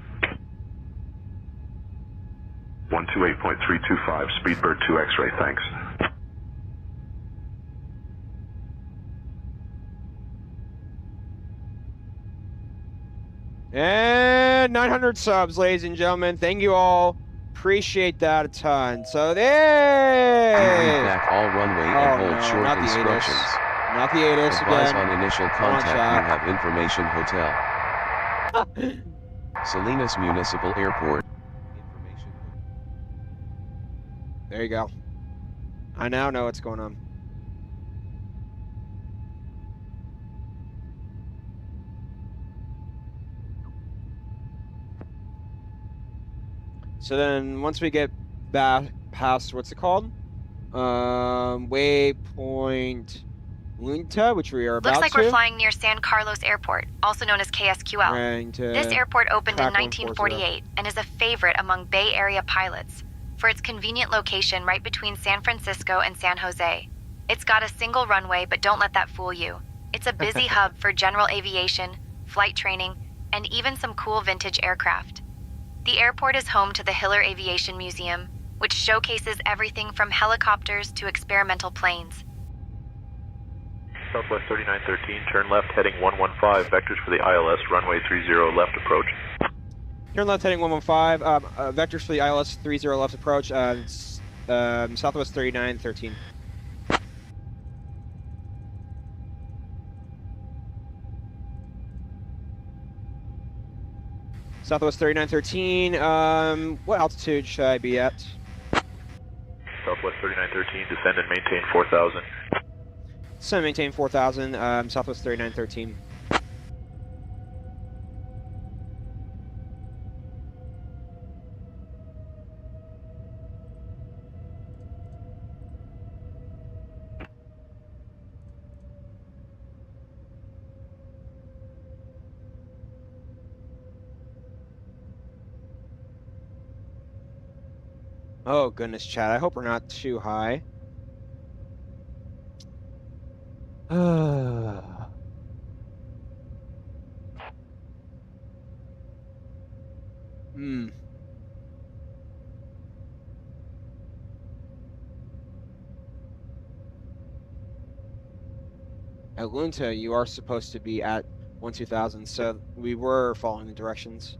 128.325, Speedbird 2 X-ray, thanks. And 900 subs, ladies and gentlemen. Thank you all. Appreciate that a ton. So there. Back all runway and hold short not instructions. Not the ATIS Advise again. on initial contact you have information hotel. Salinas Municipal Airport. There you go. I now know what's going on. So then once we get back past, what's it called? Waypoint Mineta, which we are about to. Looks like we're flying near San Carlos Airport, also known as KSQL. This airport opened in 1948 and is a favorite among Bay Area pilots for its convenient location right between San Francisco and San Jose. It's got a single runway, but don't let that fool you. It's a busy hub for general aviation, flight training, and even some cool vintage aircraft. The airport is home to the Hiller Aviation Museum, which showcases everything from helicopters to experimental planes. Southwest 3913, turn left heading 115, vectors for the ILS, runway 30 left approach. Turn left heading 115, vectors for the ILS 30 left approach, Southwest 3913. Southwest 3913, what altitude should I be at? Southwest 3913, descend and maintain 4,000. Descend and maintain 4,000, Southwest 3913. Oh, goodness, Chad. I hope we're not too high. At Lunta, you are supposed to be at 12,000, so we were following the directions.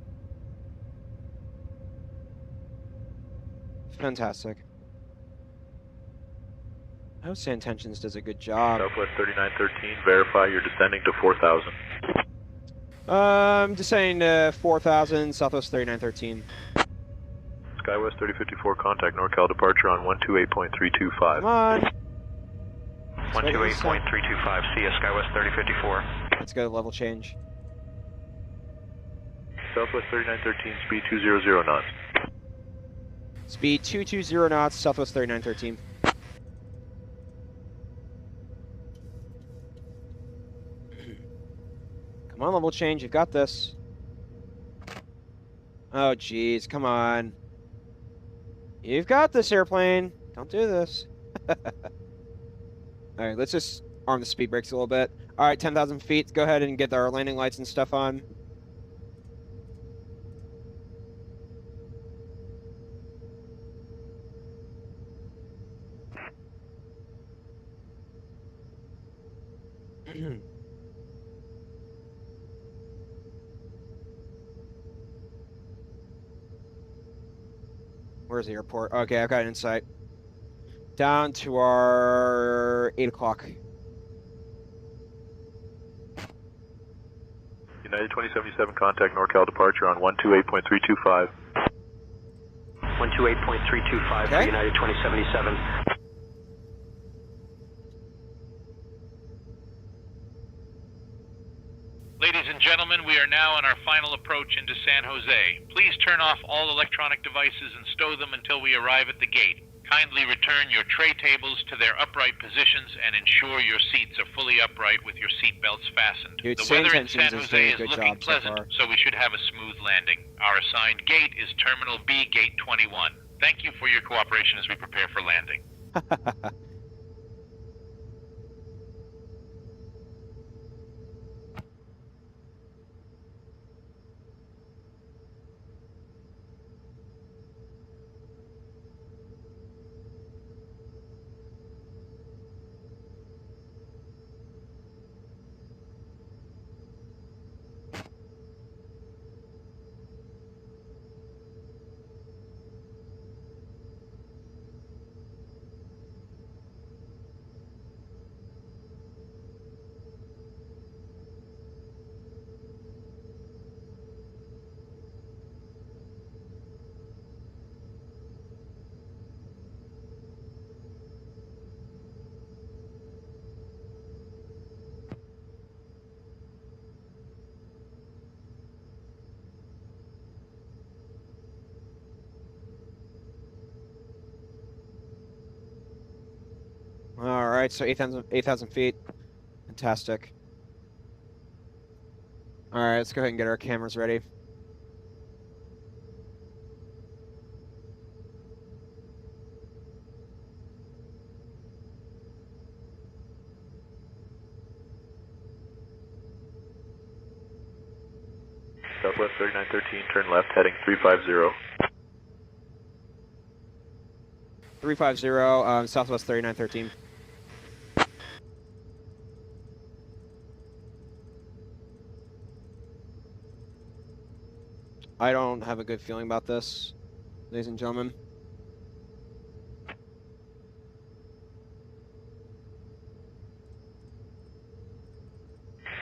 Fantastic. I hope SayIntentions does a good job. Southwest 3913, verify you're descending to 4,000. Descending to 4,000, Southwest 3913. Skywest 3054, contact NorCal departure on 128.325. Come on. 128.325, see ya, Skywest 3054. Let's go to level change. Southwest 3913, speed 200 knots. Speed 220 knots, Southwest 3913. Come on, level change, you've got this. Oh, geez, come on. You've got this, airplane. Don't do this. Alright, let's just arm the speed brakes a little bit. Alright, 10,000 feet. Go ahead and get our landing lights and stuff on. Where's the airport? Okay, I've got an insight. Down to our 8 o'clock. United 2077, contact NorCal departure on 128.325. 128.325 for United 2077. Ladies and gentlemen, we are now on our final approach into San Jose. Please turn off all electronic devices and stow them until we arrive at the gate. Kindly return your tray tables to their upright positions and ensure your seats are fully upright with your seat belts fastened. Dude, the weather in SayIntentions San is Jose doing a is good looking job so pleasant, far. so we should have a smooth landing. Our assigned gate is Terminal B, Gate 21. Thank you for your cooperation as we prepare for landing. All right, so 8,000 feet. Fantastic. All right, let's go ahead and get our cameras ready. Southwest 3913, turn left, heading 350. 350, Southwest 3913. I don't have a good feeling about this, ladies and gentlemen.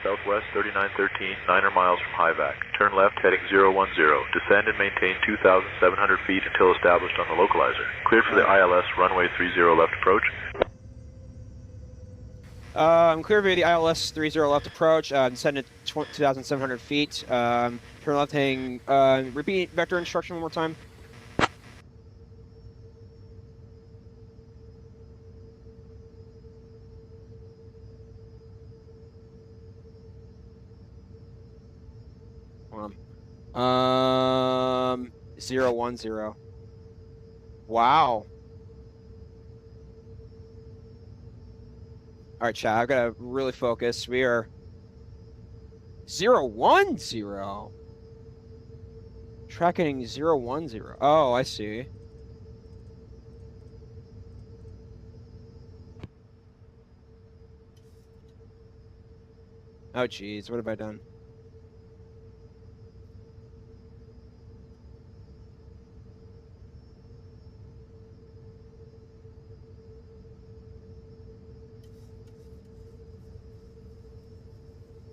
Southwest 3913, 9 miles from Hivac. Turn left, heading 010. Descend and maintain 2,700 feet until established on the localizer. Cleared for the ILS, runway 30 left approach. I'm clear via the ILS 30 left approach. Descend at 2,700 feet. Turn left heading. Repeat vector instruction one more time. Hold on. 010. Wow. All right, chat. I've got to really focus. We are 010. Tracking 010. Oh, I see. Oh, geez. What have I done?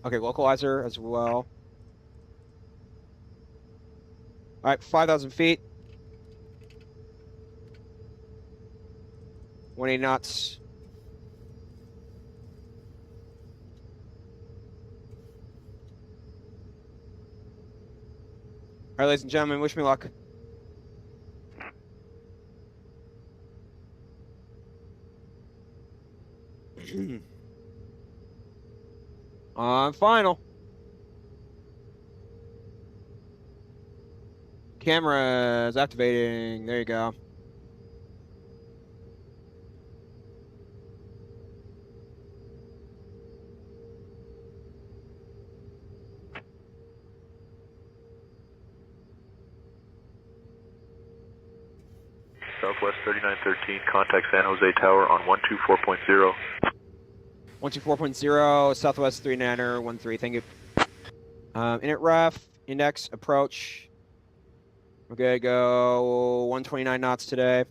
Okay, localizer as well. All right, 5,000 feet. 180 knots. All right, ladies and gentlemen, wish me luck. On final. Camera is activating. There you go. Southwest 3913, contact San Jose Tower on 124.0. 124.0, Southwest 39er13, thank you. Init ref, index, approach. We're gonna go 129 knots today.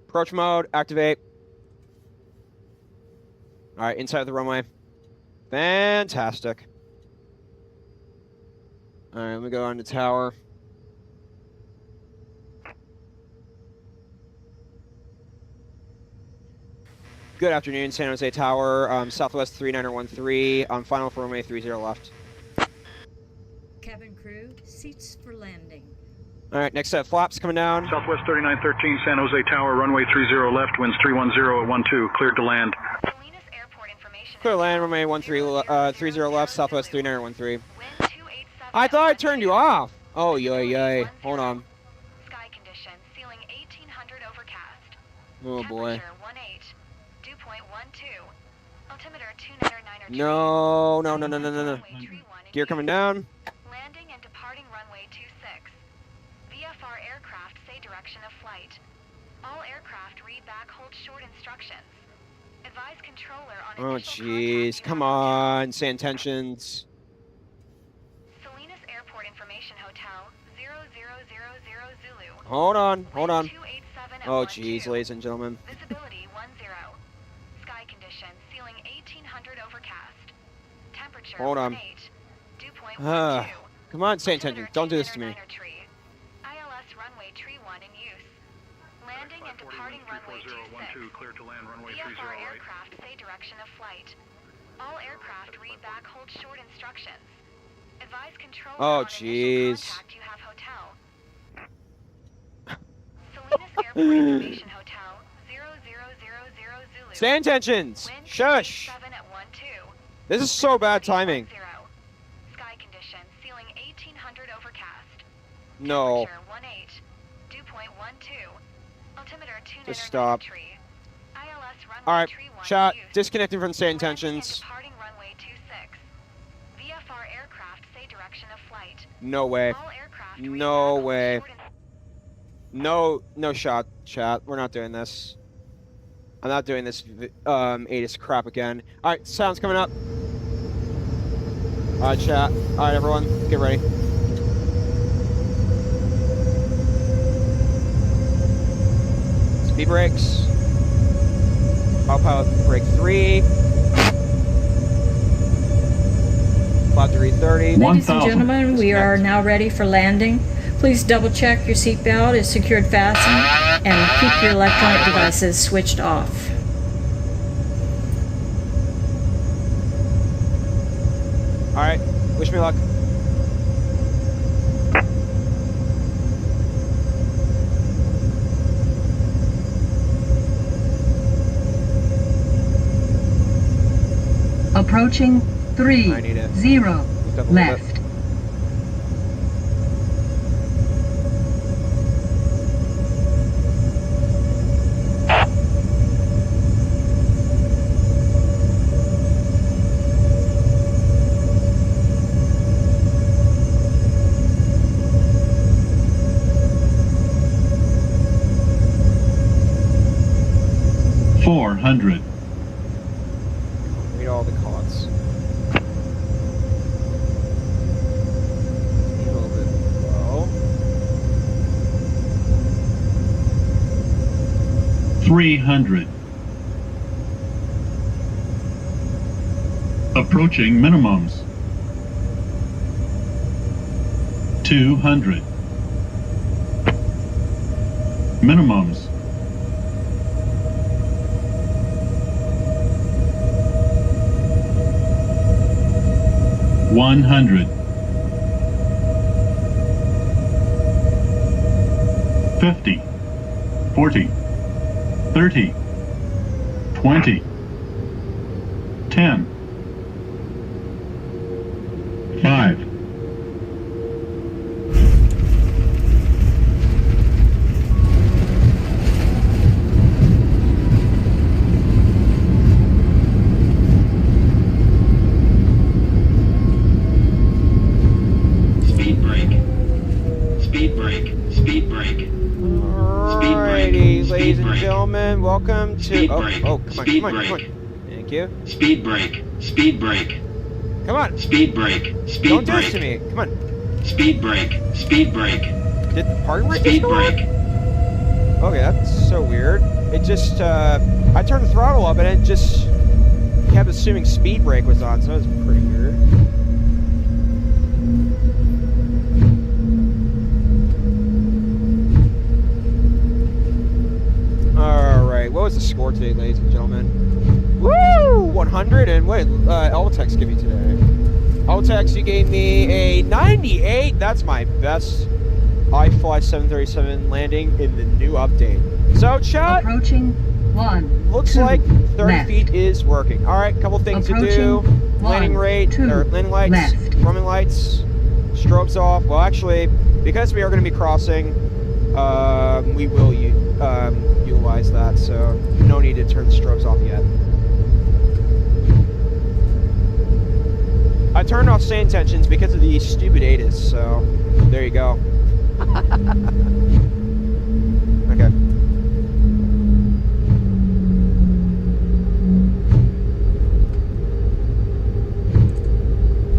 Approach mode, activate. All right, inside of the runway. Fantastic. All right, let me go on to tower. Good afternoon, San Jose Tower, Southwest 39er13, on final for runway 30 left. Cabin crew, seats for landing. All right, next set, flaps coming down. Southwest 3913, San Jose Tower, runway 30 left, winds 310 at 12, cleared to land. Clear land, runway 30 left, Southwest 39er13. I thought I turned you off. Oh, yay. Hold on. Sky conditions, ceiling 1800 overcast. Oh, boy. Dew point 12. Altimeter 299. No. Gear coming down. Landing and departing runway 26. VFR aircraft say direction of flight. All aircraft read back, hold short instructions. Advise controller on Oh, jeez. Come on, SayIntentions. Salinas Airport Information Hotel, 0000 Zulu. Hold on. Oh, jeez, ladies and gentlemen. Visibility 10. Sky conditions, ceiling 1800 overcast. Temperature Hold on. 18. Dew point 12. Come on, SayIntentions. Don't do this to me. ILS runway tree 1 in use. Landing and departing runway 26. Clear to land, runway 30 VFR right. aircraft say direction of flight. All aircraft read back, hold short instructions. Advise controller Oh, on initial jeez. contact, you have hotel. Salinas Airport Information Hotel, 0000 SayIntentions! Shush! This is so bad timing. Sky condition, ceiling 1800 overcast. No. Temperature 18, dew point 12. Altimeter 29 Just stop. tree. ILS runway Alright, 31 chat. used. Disconnecting from Landing and SayIntentions. departing runway 26. VFR aircraft say direction of flight. No way. All aircraft No retrack way. short and- No shot, chat. We're not doing this. I'm not doing this ATIS crap again. Alright, sound's coming up. Alright, chat. Alright, everyone, get ready. Speed brakes. Autopilot brake 3. 5 degree 30. Ladies and gentlemen, we are now ready for landing. Please double check your seatbelt is secured fastened and keep your electronic devices switched off. Alright, wish me luck. Approaching 30 left. Read all the cogs. A little bit low. 300. Approaching minimums. 200. Minimums. 100. 50. 40. 30. 20. 10. 5. Alrighty, ladies and gentlemen, welcome to. Oh, come on. Thank you. Speed brake. Speed brake. Come on. Speed brake. Speed Don't do brake. this to me. Come on. Speed brake. Speed brake. Did the parking brake Speed just go on? brake. Okay, that's so weird. It just, I turned the throttle up and it just kept assuming speed brake was on, so it was pretty weird. Alright, what was the score today, ladies and gentlemen? Woo! 100, and what did Eltex give me today? Eltex, you gave me a 98. That's my best iFLY 737 landing in the new update. So, chat. Approaching 1. Looks 2, like 30 left. feet is working. Alright, couple things to do. Landing rate, or landing lights, left. running lights, strobes off. Well, actually, because we are going to be crossing, we will utilize that, so no need to turn the strobes off yet. I turned off SayIntentions because of the stupid ATIS, so there you go. Okay.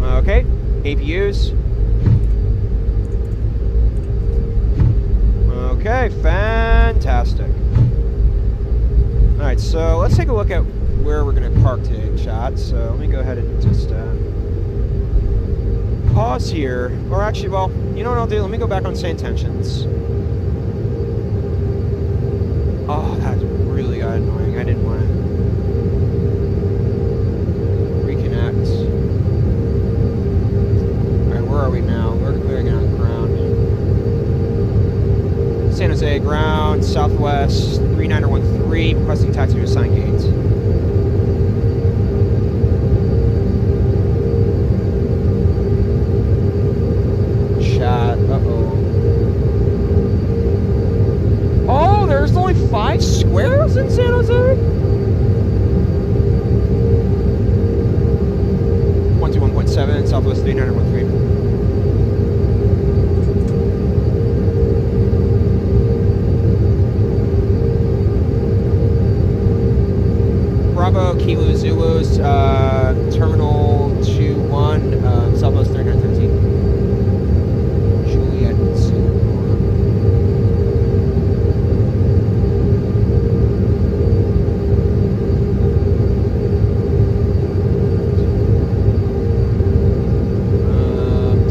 Okay, APUs. Okay, fantastic. Alright, so let's take a look at where we're going to park today, chat. So let me go ahead and just pause here. Or actually, well, you know what I'll do? Let me go back on SayIntentions. Oh, that really got annoying. I didn't want to reconnect. Alright, where are we now? We're clearing out the ground. San Jose, José, ground, Southwest 3913, requesting taxi to assigned gates. Chat, Oh, there's only 5 squares in San Jose? 121.7, Southwest 3913. Bravo, Kilo Zulus, Terminal 21, Southwest 3913. Juliet Zulu.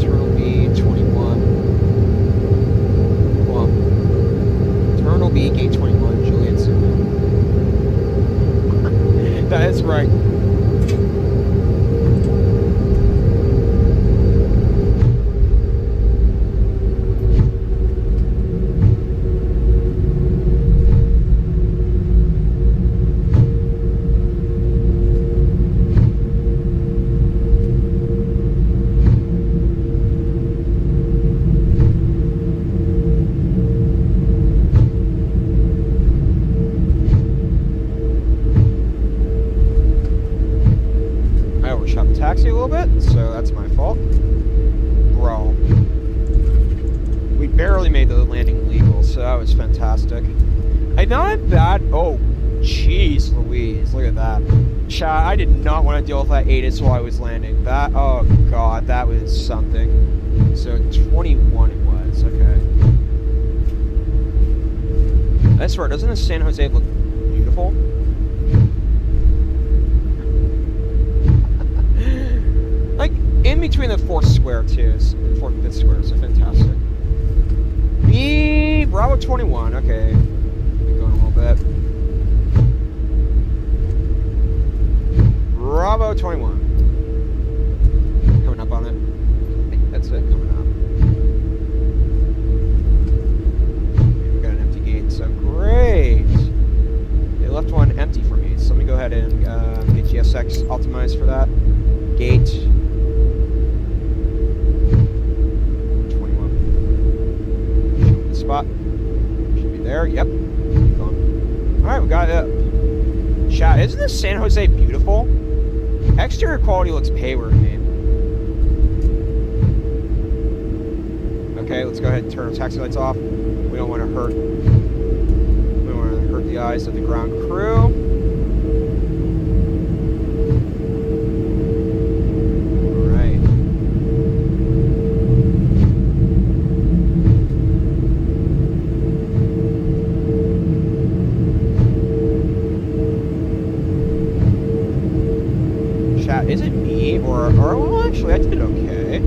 Terminal B 21. Well, Terminal B, Gate 21, Juliet Zulu. That is right. Taxi a little bit, so that's my fault. Bro. We barely made the landing legal, so that was fantastic. I not bad. Oh, jeez Louise, look at that. Chat, I did not want to deal with that ATIS while I was landing. That, oh god, that was something. So 21 it was, okay. I swear, doesn't the San Jose look beautiful? Like, in between the 4th square, too. 4th and 5th square, so fantastic. B, Bravo 21, okay. Keep going a little bit. Bravo 21. Coming up on it. I think that's it, coming up. We got an empty gate, so great. They left one empty for me, so let me go ahead and get GSX optimized for that. Gate 21. Show the spot. Should be there. Yep. Keep going. Alright, we got it. Chat, isn't this San Jose beautiful? Exterior quality looks payward to me. Okay, let's go ahead and turn our taxi lights off. We don't want to hurt. We don't want to hurt the eyes of the ground crew. Is it me, or well, actually, I did okay.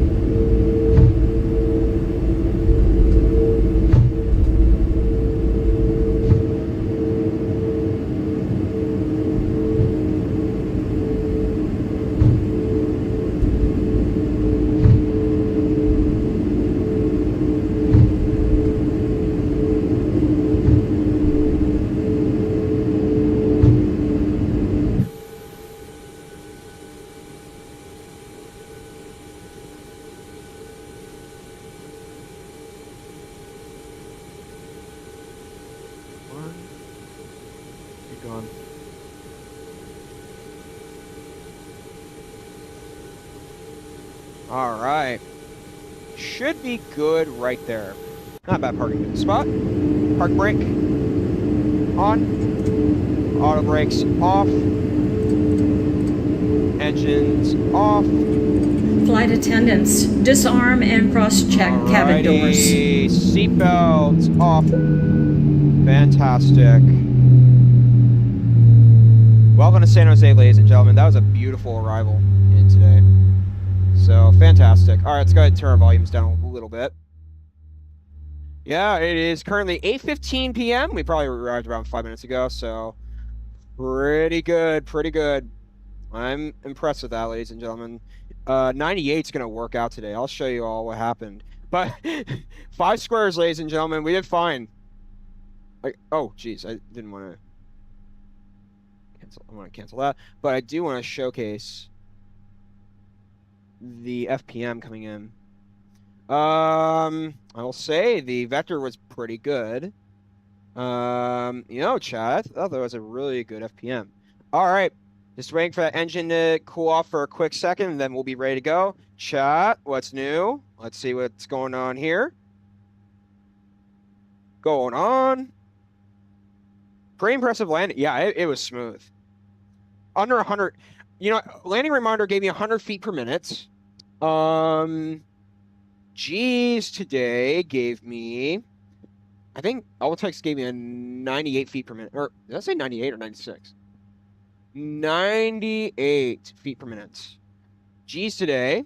Alright. Should be good right there. Not bad parking spot. Park brake. On. Auto brakes off. Engines off. Flight attendants, disarm and cross-check cabin doors. Seatbelts off. Fantastic. Welcome to San Jose, ladies and gentlemen. That was a beautiful arrival in today. So, fantastic. Alright, let's go ahead and turn our volumes down a little bit. Yeah, it is currently 8:15 p.m. We probably arrived around 5 minutes ago, so pretty good, pretty good. I'm impressed with that, ladies and gentlemen. 98's going to work out today. I'll show you all what happened. But 5 squares, ladies and gentlemen, we did fine. Oh, geez, I didn't want to cancel. I want to cancel that, but I do want to showcase the FPM coming in. I will say the vector was pretty good. You know, chat, I thought that was a really good FPM. All right, just waiting for that engine to cool off for a quick second, and then we'll be ready to go. Chat, what's new? Let's see what's going on here. Going on. Pretty impressive landing. Yeah, it was smooth. Under 100. You know, landing reminder gave me 100 feet per minute. G's today gave me, I think Altex gave me a 98 feet per minute. Or did I say 98 or 96? 98 feet per minute. G's today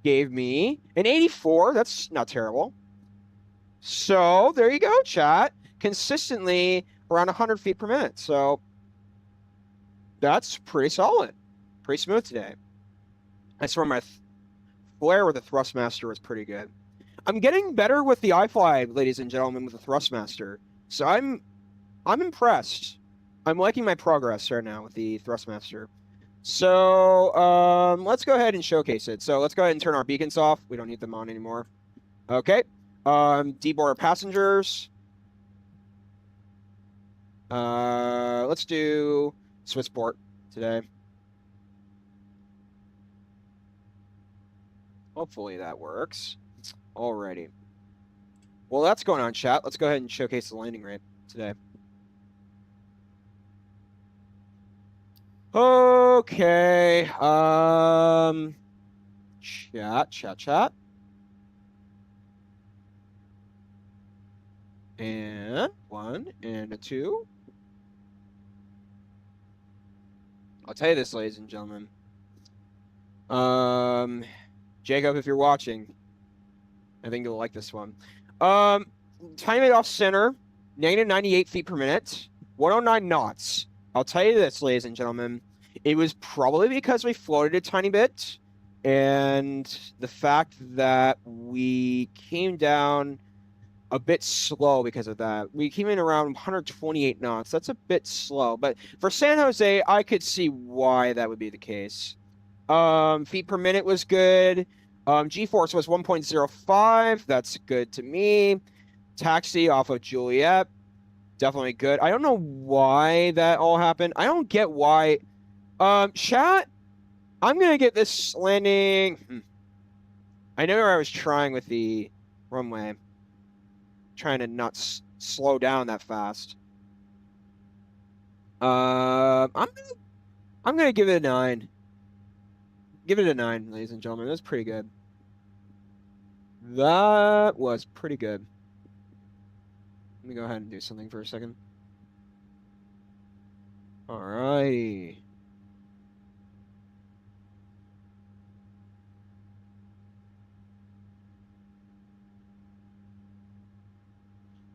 gave me an 84. That's not terrible. So there you go, chat. Consistently around 100 feet per minute. So that's pretty solid. Pretty smooth today. I swear my flare with the Thrustmaster was pretty good. I'm getting better with the iFLY, ladies and gentlemen, with the Thrustmaster. So I'm impressed. I'm liking my progress right now with the Thrustmaster. So let's go ahead and showcase it. So let's go ahead and turn our beacons off. We don't need them on anymore. Okay. Deboard our passengers. Let's do Swissport today. Hopefully that works. Alrighty. Well, that's going on, chat. Let's go ahead and showcase the landing rate today. Okay. Chat. And 1 and a 2. I'll tell you this, ladies and gentlemen. Jacob, if you're watching, I think you'll like this one. Time it off center, negative 98 feet per minute, 109 knots. I'll tell you this, ladies and gentlemen. It was probably because we floated a tiny bit, and the fact that we came down a bit slow because of that. We came in around 128 knots. That's a bit slow, but for San Jose, I could see why that would be the case. Feet per minute was good. G-force was 1.05. That's good to me. Taxi off of Juliet. Definitely good. I don't know why that all happened. I don't get why. Chat, I'm going to get this landing. I know I was trying with the runway. Trying to not slow down that fast. I'm gonna give it a 9. Give it a 9, ladies and gentlemen. That was pretty good. That was pretty good. Let me go ahead and do something for a second. Alrighty.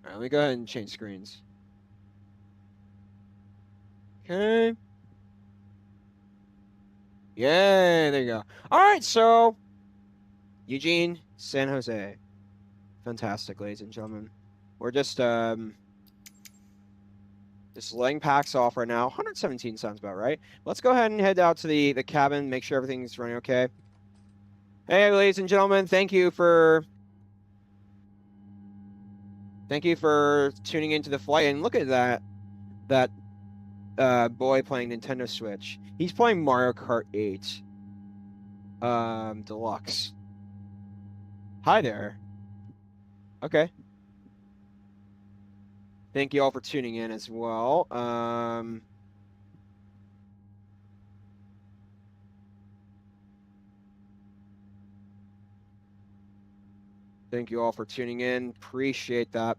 Alright, let me go ahead and change screens. Okay. Yeah, there you go. Alright, so Eugene, San Jose. Fantastic, ladies and gentlemen. We're just laying packs off right now. 117 sounds about right. Let's go ahead and head out to the cabin, make sure everything's running okay. Hey, ladies and gentlemen, thank you for tuning into the flight. And look at that boy playing Nintendo Switch. He's playing Mario Kart 8 Deluxe. Hi there. Okay. Thank you all for tuning in as well. Thank you all for tuning in. Appreciate that.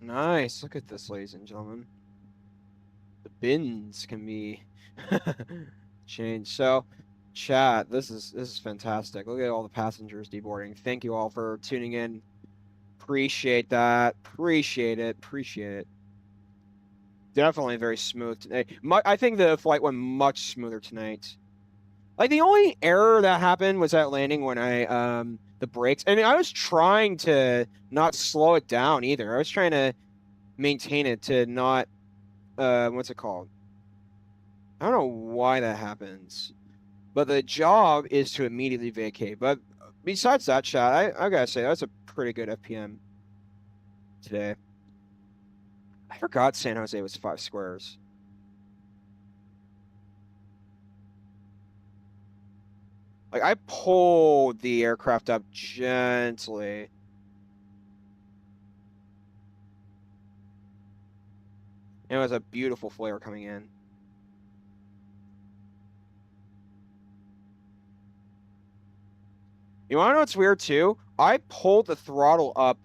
Nice. Look at this, ladies and gentlemen. The bins can be changed. So, chat, this is fantastic. Look at all the passengers deboarding. Thank you all for tuning in. Appreciate that. Appreciate it. Appreciate it. Definitely very smooth today. I think the flight went much smoother tonight. Like, the only error that happened was that landing when I, the brakes. I mean, I was trying to not slow it down either. I was trying to maintain it to not, what's it called? I don't know why that happens. But the job is to immediately vacate. But besides that shot, I gotta say, that's a pretty good FPM today. I forgot San Jose was 5 squares. Like, I pulled the aircraft up gently. And it was a beautiful flare coming in. You want to know what's weird, too? I pulled the throttle up.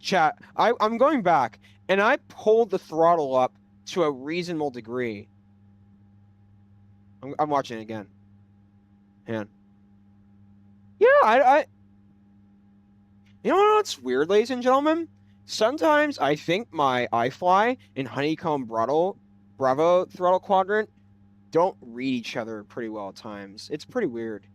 Chat, I'm going back, and I pulled the throttle up to a reasonable degree. I'm watching it again. Man. Yeah, you know what's weird, ladies and gentlemen? Sometimes I think my iFLY and Honeycomb Bravo throttle quadrant don't read each other pretty well at times. It's pretty weird.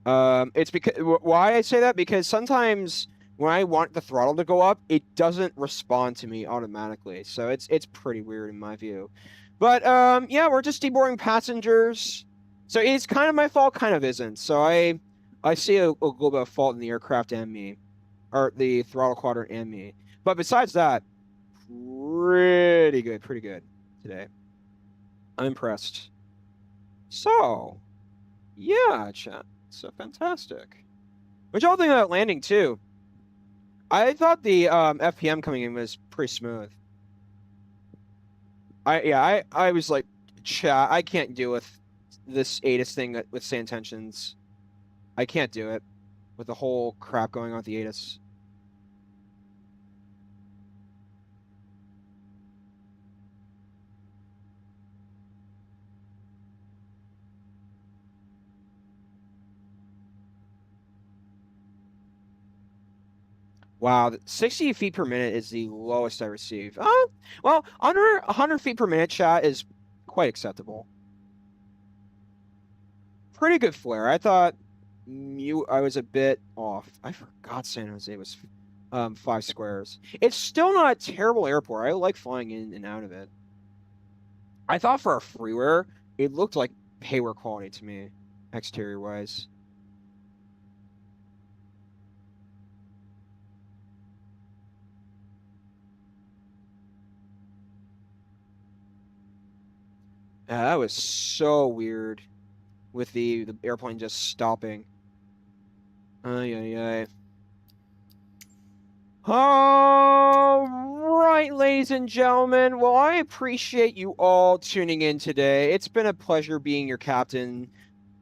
It's because why I say that, because sometimes when I want the throttle to go up, it doesn't respond to me automatically. So it's pretty weird in my view. But yeah, we're just deboarding passengers. So it's kind of my fault, kind of isn't. So I see a little bit of fault in the aircraft and me, or the throttle quadrant and me. But besides that, pretty good today. I'm impressed. So, yeah, chat. So fantastic. What y'all think of that landing too? I thought the FPM coming in was pretty smooth. I was like, chat, I can't deal with this ATIS thing with SayIntentions. I can't do it with the whole crap going on with the ATIS. Wow, 60 feet per minute is the lowest I received. Well, under 100 feet per minute, chat, is quite acceptable. Pretty good flare. I thought I was a bit off. I forgot San Jose was 5 squares. It's still not a terrible airport. I like flying in and out of it. I thought for a freeware, it looked like payware quality to me, exterior-wise. Yeah, that was so weird with the airplane just stopping. Ay. All right, ladies and gentlemen. Well, I appreciate you all tuning in today. It's been a pleasure being your captain.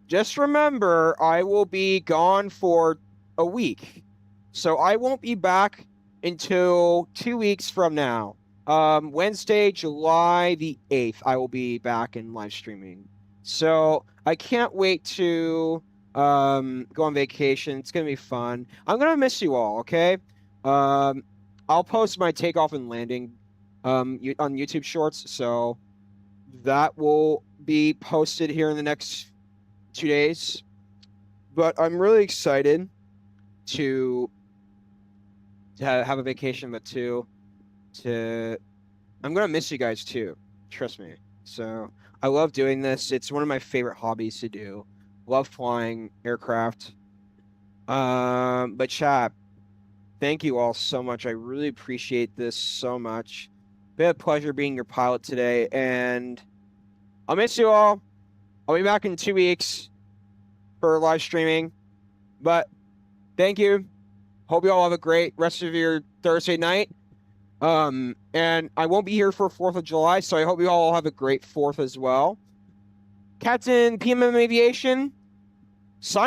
Just remember, I will be gone for a week. So I won't be back until 2 weeks from now. Wednesday, July the 8th, I will be back in live streaming. So I can't wait to go on vacation. It's going to be fun. I'm going to miss you all, okay? I'll post my takeoff and landing on YouTube Shorts, so that will be posted here in the next 2 days. But I'm really excited to have a vacation, but I'm going to miss you guys too. Trust me. So I love doing this. It's one of my favorite hobbies to do. Love flying aircraft. But chat, thank you all so much. I really appreciate this so much. Been a pleasure being your pilot today, and I'll miss you all. I'll be back in 2 weeks for live streaming. But thank you. Hope you all have a great rest of your Thursday night. And I won't be here for 4th of July, so I hope you all have a great 4th as well. Captain PMM Aviation, signing